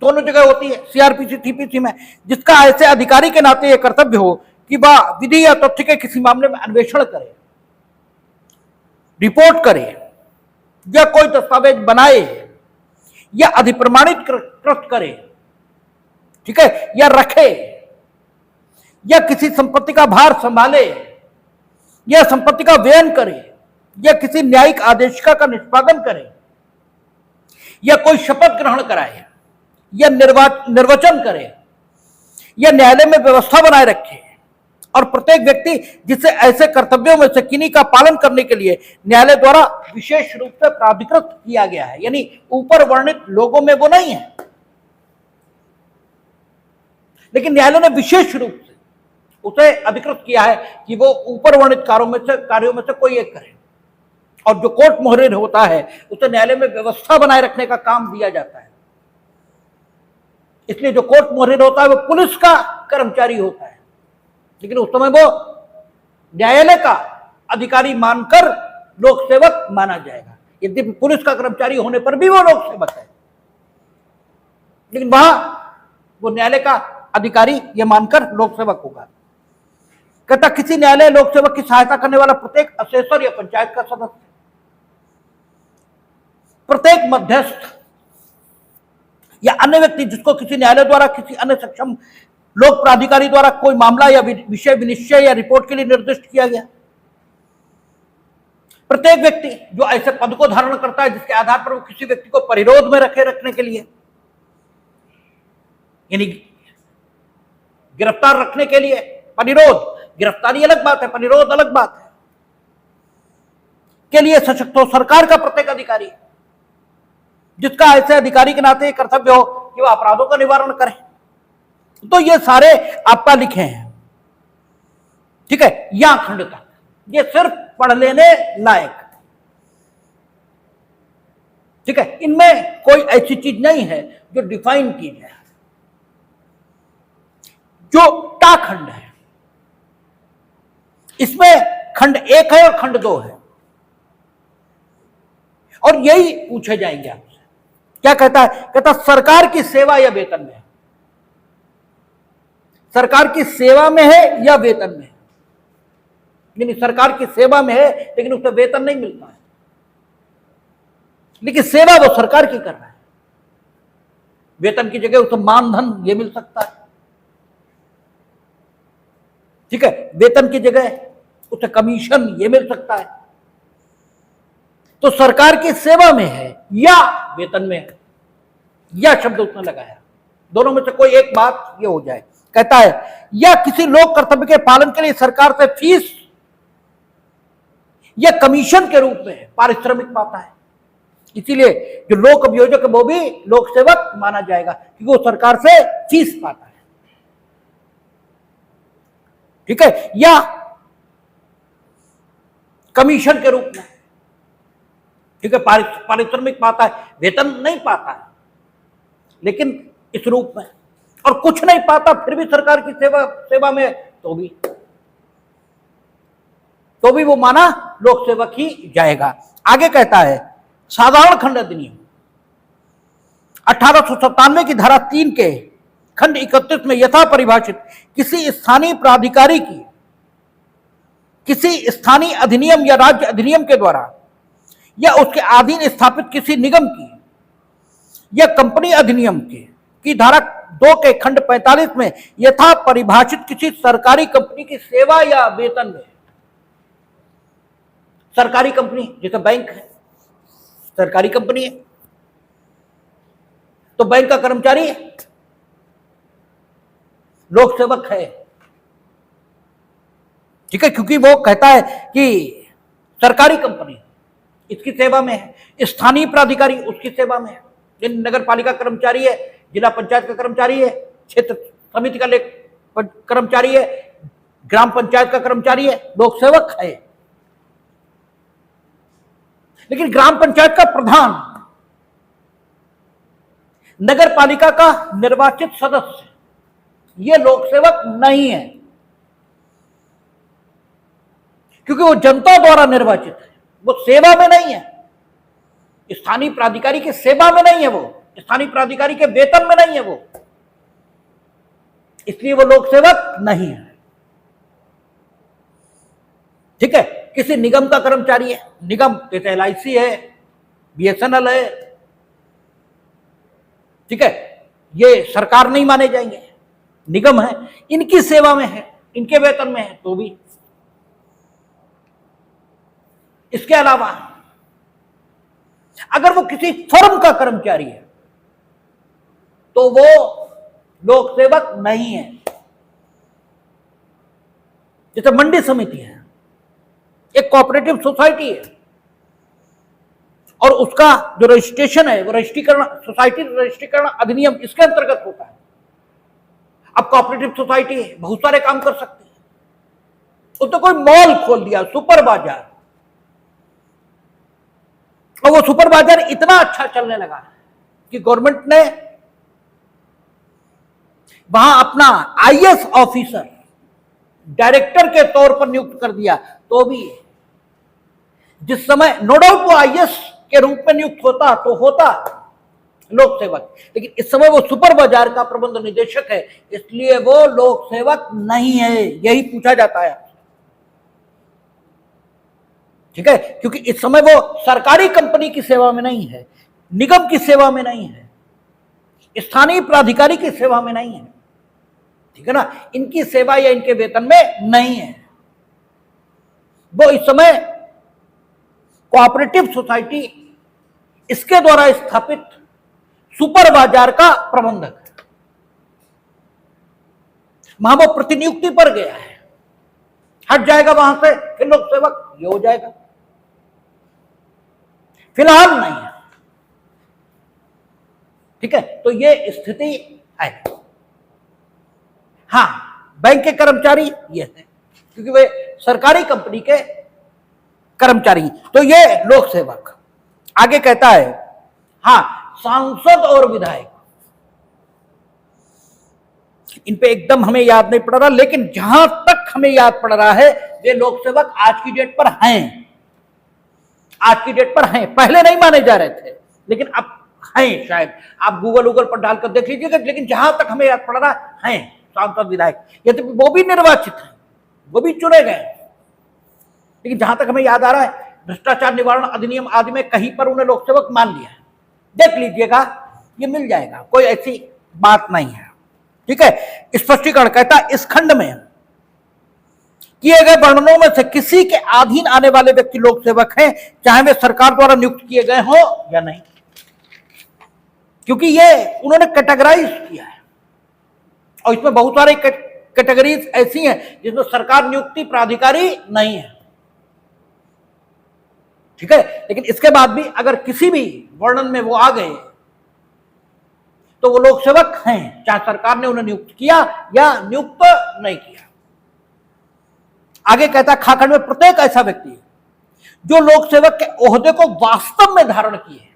दोनों जगह होती है, सीआरपीसी सीपीसी में, जिसका ऐसे अधिकारी के नाते यह कर्तव्य हो कि वह विधि या तथ्य के किसी मामले में अन्वेषण करे, रिपोर्ट करे, या कोई दस्तावेज बनाए, या अधिप्रमाणित कृत करे, ठीक है, या रखे, या किसी संपत्ति का भार संभाले, या संपत्ति का व्ययन करे, या किसी न्यायिक आदेशिका का निष्पादन करे, या कोई शपथ ग्रहण कराए, या निर्वचन करे, या न्यायालय में व्यवस्था बनाए रखे, और प्रत्येक व्यक्ति जिसे ऐसे कर्तव्यों में से किन्हीं का पालन करने के लिए न्यायालय द्वारा विशेष रूप से प्राधिकृत किया गया है, यानी ऊपर वर्णित लोगों में वो नहीं है, लेकिन न्यायालय ने विशेष रूप से उसे अधिकृत किया है कि वो ऊपर वर्णित कार्यों में से कोई एक करे। और जो कोर्ट मोहरिर होता है उसे न्यायालय में व्यवस्था बनाए रखने का काम दिया जाता है। इसलिए जो कोर्ट मोहरिर होता है वो पुलिस का कर्मचारी होता है, लेकिन उस समय वो न्यायालय का अधिकारी मानकर लोक सेवक माना जाएगा। यद्यपि पुलिस का कर्मचारी होने पर भी वो लोक सेवक है, लेकिन वहां वो न्यायालय का अधिकारी ये मानकर लोक सेवक होगा। कहता किसी न्यायालय लोक सेवक की सहायता करने वाला प्रत्येक असेसर या पंचायत का सदस्य, प्रत्येक मध्यस्थ या अन्य व्यक्ति जिसको किसी न्यायालय द्वारा किसी अन्य सक्षम लोक प्राधिकारी द्वारा कोई मामला या विषय विनिश्चय या रिपोर्ट के लिए निर्दिष्ट किया गया, प्रत्येक व्यक्ति जो ऐसे पद को धारण करता है जिसके आधार पर वो किसी व्यक्ति को परिरोध में रखने के लिए, यानी गिरफ्तार रखने के लिए, परिरोध, गिरफ्तारी अलग बात है, परिरोध अलग बात है, के लिए सशक्त हो सरकार का प्रत्येक अधिकारी, जिसका ऐसे अधिकारी के नाते कर्तव्य हो कि वह अपराधों का निवारण करे। तो ये सारे आपका लिखे हैं, ठीक है, यहां खंड तक ये सिर्फ पढ़ लेने लायक, ठीक है, इनमें कोई ऐसी चीज नहीं है जो डिफाइन की जाए। जो टा खंड है इसमें खंड 1 है और खंड 2 है, और यही पूछे जाएंगे आपसे। क्या कहता है? कहता सरकार की सेवा या वेतन में, सरकार की सेवा में है या वेतन में, यानी सरकार की सेवा में है लेकिन उसे वेतन नहीं मिलता है, लेकिन सेवा वो सरकार की कर रहा है, वेतन की जगह उसे मानधन ये मिल सकता है, ठीक है, वेतन की जगह उसे कमीशन ये मिल सकता है। तो सरकार की सेवा में है या वेतन में है, या शब्द उसने लगाया, दोनों में से कोई एक बात ये हो जाए। कहता है या किसी लोक कर्तव्य के पालन के लिए सरकार से फीस या कमीशन के रूप में पारिश्रमिक पाता है, इसीलिए जो लोक अभियोजक है वो भी लोक सेवक माना जाएगा क्योंकि वो सरकार से फीस पाता है। ठीक है, या कमीशन के रूप में, ठीक है, पारिश्रमिक पाता है, वेतन नहीं पाता है, लेकिन इस रूप में, और कुछ नहीं पाता फिर भी सरकार की सेवा में, तो भी वो माना लोक सेवक ही जाएगा। आगे कहता है साधारण खंड अधिनियम 1897 की धारा 3 के खंड 31 में यथा परिभाषित किसी स्थानीय प्राधिकारी की किसी स्थानीय अधिनियम या राज्य अधिनियम के द्वारा या उसके अधीन स्थापित किसी निगम की या कंपनी अधिनियम की धारा 2 के खंड 45 में यथा परिभाषित किसी सरकारी कंपनी की सेवा या वेतन में, सरकारी कंपनी जैसे बैंक है, सरकारी कंपनी है, तो बैंक का कर्मचारी है, लोक सेवक है, ठीक है, क्योंकि वो कहता है कि सरकारी कंपनी इसकी सेवा में है, स्थानीय प्राधिकारी उसकी सेवा में है, नगर पालिका कर्मचारी है, जिला पंचायत का कर्मचारी है, क्षेत्र समिति का कर्मचारी है, ग्राम पंचायत का कर्मचारी है, लोक सेवक है। लेकिन ग्राम पंचायत का प्रधान, नगर पालिका का निर्वाचित सदस्य, ये लोक सेवक नहीं है, क्योंकि वो जनता द्वारा निर्वाचित है, वो सेवा में नहीं है, स्थानीय प्राधिकारी की सेवा में नहीं है, वो स्थानीय प्राधिकारी के वेतन में नहीं है वो, इसलिए वो लोक सेवक नहीं है। ठीक है, किसी निगम का कर्मचारी है, निगम जैसे LIC है, BSNL है, ठीक है, ये सरकार नहीं माने जाएंगे, निगम है, इनकी सेवा में है, इनके वेतन में है, तो भी। इसके अलावा अगर वो किसी फर्म का कर्मचारी है तो वो लोक सेवक नहीं है। जैसे मंडी समिति है, एक कोऑपरेटिव सोसाइटी है, और उसका जो रजिस्ट्रेशन है वो रजिस्ट्रीकरण, सोसाइटी रजिस्ट्रीकरण अधिनियम इसके अंतर्गत होता है। अब कोऑपरेटिव सोसाइटी है, बहुत सारे काम कर सकती है, उसने कोई मॉल खोल दिया, सुपर बाजार, और वो सुपर बाजार इतना अच्छा चलने लगा कि गवर्नमेंट ने वहां अपना IAS ऑफिसर डायरेक्टर के तौर पर नियुक्त कर दिया, तो भी जिस समय नो डाउट वो IAS के रूप में नियुक्त होता तो होता लोक सेवक, लेकिन इस समय वो सुपर बाजार का प्रबंध निदेशक है, इसलिए वो लोक सेवक नहीं है, यही पूछा जाता है। ठीक है, क्योंकि इस समय वो सरकारी कंपनी की सेवा में नहीं है, निगम की सेवा में नहीं है, स्थानीय प्राधिकारी की सेवा में नहीं है, ठीक है ना, इनकी सेवा या इनके वेतन में नहीं है। वो इस समय कोऑपरेटिव सोसाइटी, इसके द्वारा स्थापित सुपर बाजार का प्रबंधक है, वहां वो प्रतिनियुक्ति पर गया है, हट जाएगा वहां से, फिर लोक सेवक ये हो जाएगा, फिलहाल नहीं है। ठीक है, तो ये स्थिति है। हां, बैंक के कर्मचारी ये है, क्योंकि वे सरकारी कंपनी के कर्मचारी, तो ये लोक सेवक। आगे कहता है, हां, सांसद और विधायक, इन पे एकदम हमें याद नहीं पड़ रहा, लेकिन जहां तक हमें याद पड़ रहा है वे लोक सेवक आज की डेट पर हैं, आज की डेट पर हैं, पहले नहीं माने जा रहे थे, लेकिन अब हैं। शायद आप गूगल पर डालकर देख लीजिएगा, लेकिन जहां तक हमें याद पड़ रहा है सांसद विधायक, यदि वो भी निर्वाचित हैं, वो भी चुने गए, लेकिन जहां तक हमें याद आ रहा है भ्रष्टाचार निवारण अधिनियम आदि में कहीं पर उन्हें लोक सेवक मान लिया है। देख लीजिएगा, ये मिल जाएगा, कोई ऐसी बात नहीं है। ठीक है, स्पष्टीकरण कहता है, इस खंड में किए गए वर्णनों में से किसी के अधीन आने वाले व्यक्ति लोक सेवक हैं, चाहे वे सरकार द्वारा नियुक्त किए गए हो या नहीं, क्योंकि ये उन्होंने कैटेगराइज किया है, और इसमें बहुत सारे कैटेगरीज ऐसी हैं जिसमें सरकार नियुक्ति प्राधिकारी नहीं है। ठीक है, लेकिन इसके बाद भी अगर किसी भी वर्णन में वो आ गए तो वो लोक सेवक हैं, चाहे सरकार ने उन्हें नियुक्त किया या नियुक्त नहीं किया। आगे कहता है खाखंड में प्रत्येक ऐसा व्यक्ति जो लोक सेवक के ओहदे को वास्तव में धारण किए,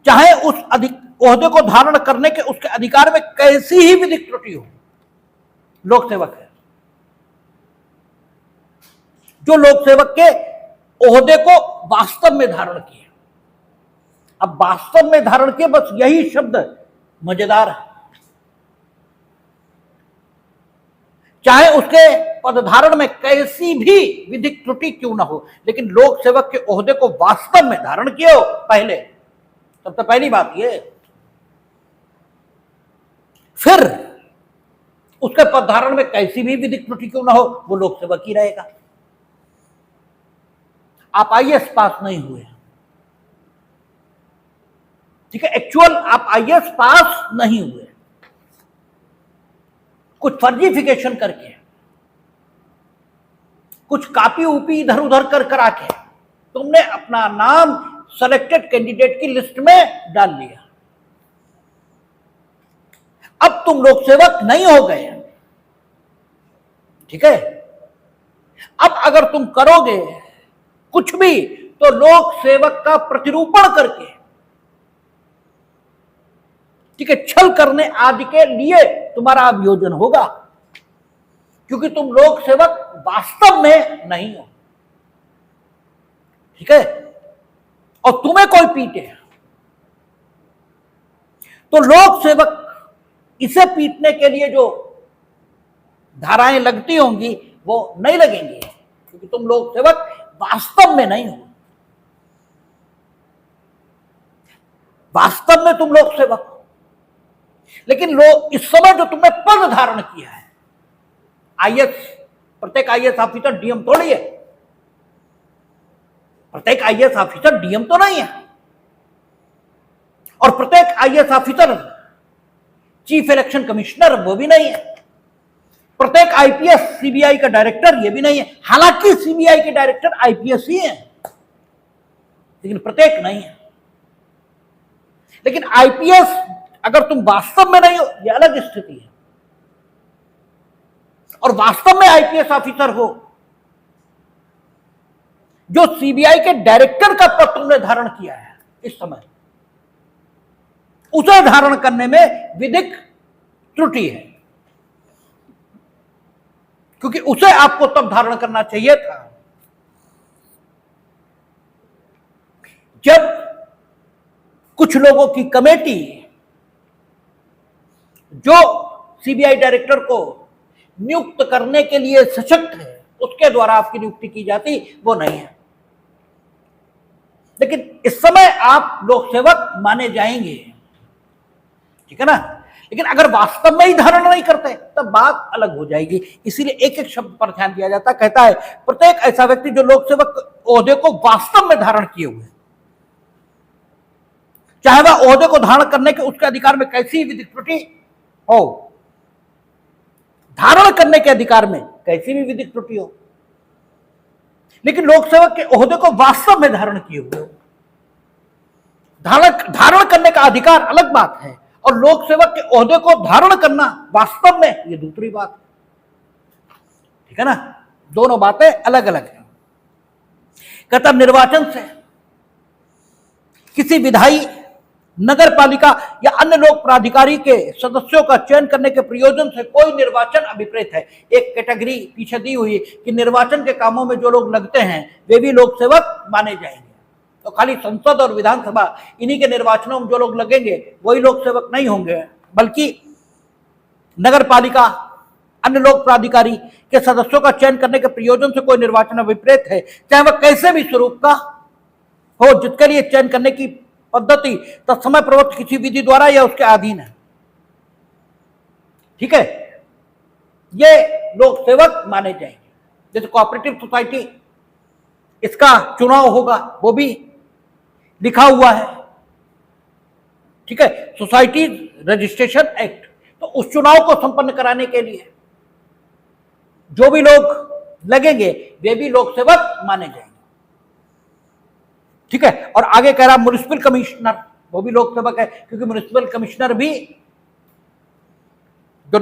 चाहे उस ओहदे को धारण करने के उसके अधिकार में कैसी ही विधिक त्रुटि हो, लोक सेवक है। जो लोक सेवक के ओहदे को वास्तव में धारण किए। अब वास्तव में धारण किए, बस यही शब्द मजेदार है। चाहे उसके पदधारण में कैसी भी विधिक त्रुटि क्यों ना हो, लेकिन लोक सेवक के ओहदे को वास्तव में धारण किए हो पहले, सबसे पहली बात ये। फिर उसके पदधारण में कैसी भी विधिक त्रुटि क्यों ना हो, वो लोक सेवक ही रहेगा। आप आईएएस पास नहीं हुए, ठीक है, एक्चुअल आप आईएएस पास नहीं हुए, कुछ फर्जीफिकेशन करके, कुछ कापी उपी इधर उधर करा के तुमने अपना नाम सेलेक्टेड कैंडिडेट की लिस्ट में डाल लिया। अब तुम लोक सेवक नहीं हो गए, ठीक है। अब अगर तुम करोगे कुछ भी तो लोक सेवक का प्रतिरूपण करके, ठीक है, छल करने आदि के लिए तुम्हारा अभियोजन होगा, क्योंकि तुम लोक सेवक वास्तव में नहीं हो, ठीक है। और तुम्हें कोई पीटे तो लोक सेवक इसे पीटने के लिए जो धाराएं लगती होंगी वो नहीं लगेंगी, क्योंकि तुम लोक सेवक वास्तव में नहीं हो। वास्तव में तुम लोक सेवक हो, लेकिन लोग इस समय जो तुमने पद धारण किया है, आईएएस, प्रत्येक आईएएस ऑफिसर डीएम थोड़ी है, प्रत्येक आईएएस ऑफिसर डीएम तो नहीं है, और प्रत्येक IAS officer chief election commissioner वो भी नहीं है, प्रत्येक आईपीएस सीबीआई का डायरेक्टर ये भी नहीं है। हालांकि सीबीआई के डायरेक्टर आईपीएस ही हैं, लेकिन प्रत्येक नहीं है। लेकिन आईपीएस अगर तुम वास्तव में नहीं हो, यह अलग स्थिति है। और वास्तव में आईपीएस ऑफिसर हो, जो सीबीआई के डायरेक्टर का पद तुमने धारण किया है इस समय, उसे धारण करने में विधिक त्रुटि है, क्योंकि उसे आपको तब धारण करना चाहिए था जब कुछ लोगों की कमेटी जो सीबीआई डायरेक्टर को नियुक्त करने के लिए सशक्त है, उसके द्वारा आपकी नियुक्ति की जाती, वो नहीं है। लेकिन इस समय आप लोक सेवक माने जाएंगे, ठीक है ना। लेकिन अगर वास्तव में ही धारण नहीं करते तब बात अलग हो जाएगी। इसीलिए एक एक शब्द पर ध्यान दिया जाता है। कहता है प्रत्येक ऐसा व्यक्ति जो लोक सेवक ओहदे को वास्तव में धारण किए हुए, चाहे वह ओहदे को धारण करने के उसके अधिकार में कैसी विधिक त्रुटि हो, धारण करने के अधिकार में कैसी भी विधिक त्रुटि हो, लेकिन लोक सेवक के ओहदे को वास्तव में धारण किए हुए हो। धारण करने का अधिकार अलग बात है, और लोक सेवक के ओहदे को धारण करना वास्तव में ये दूसरी बात है, ठीक है ना। दोनों बातें अलग अलग हैं। कहता निर्वाचन से किसी विधायी, नगर पालिका या अन्य लोक प्राधिकारी के सदस्यों का चयन करने के प्रयोजन से कोई निर्वाचन अभिप्रेत है। एक कैटेगरी पीछे दी हुई कि निर्वाचन के कामों में जो लोग लगते हैं वे भी लोक सेवक माने जाएंगे। तो खाली संसद और विधानसभा इन्हीं के निर्वाचनों में जो लोग लगेंगे वही लोक सेवक नहीं होंगे, बल्कि नगर पालिका, अन्य लोक प्राधिकारी के सदस्यों का चयन करने के प्रयोजन से कोई निर्वाचन अभिप्रेत है, चाहे वह कैसे भी स्वरूप का हो, जिसके लिए चयन करने की पद्धति तत्समय प्रवृत्त किसी विधि द्वारा या उसके अधीन है, ठीक है, ये लोक सेवक माने जाएंगे। जैसे कोऑपरेटिव सोसाइटी, इसका चुनाव होगा, वो भी लिखा हुआ है, ठीक है, सोसाइटी रजिस्ट्रेशन एक्ट। तो उस चुनाव को संपन्न कराने के लिए जो भी लोग लगेंगे वे भी लोक सेवक माने जाएंगे, ठीक है। और आगे कह रहा म्युनिसिपल कमिश्नर, वो भी लोक सेवक है, क्योंकि म्युनिसिपल कमिश्नर भी जो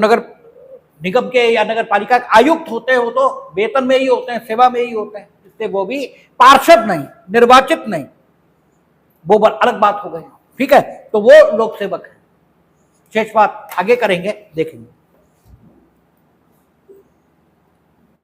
निगम के या नगर पालिका के आयुक्त होते हैं, वो तो वेतन में ही होते हैं, सेवा में ही होते हैं, इसलिए वो भी पार्षद नहीं, निर्वाचित नहीं, वो अलग बात हो गई। ठीक है, तो वो लोक सेवक है। शेष बात आगे करेंगे, देखेंगे।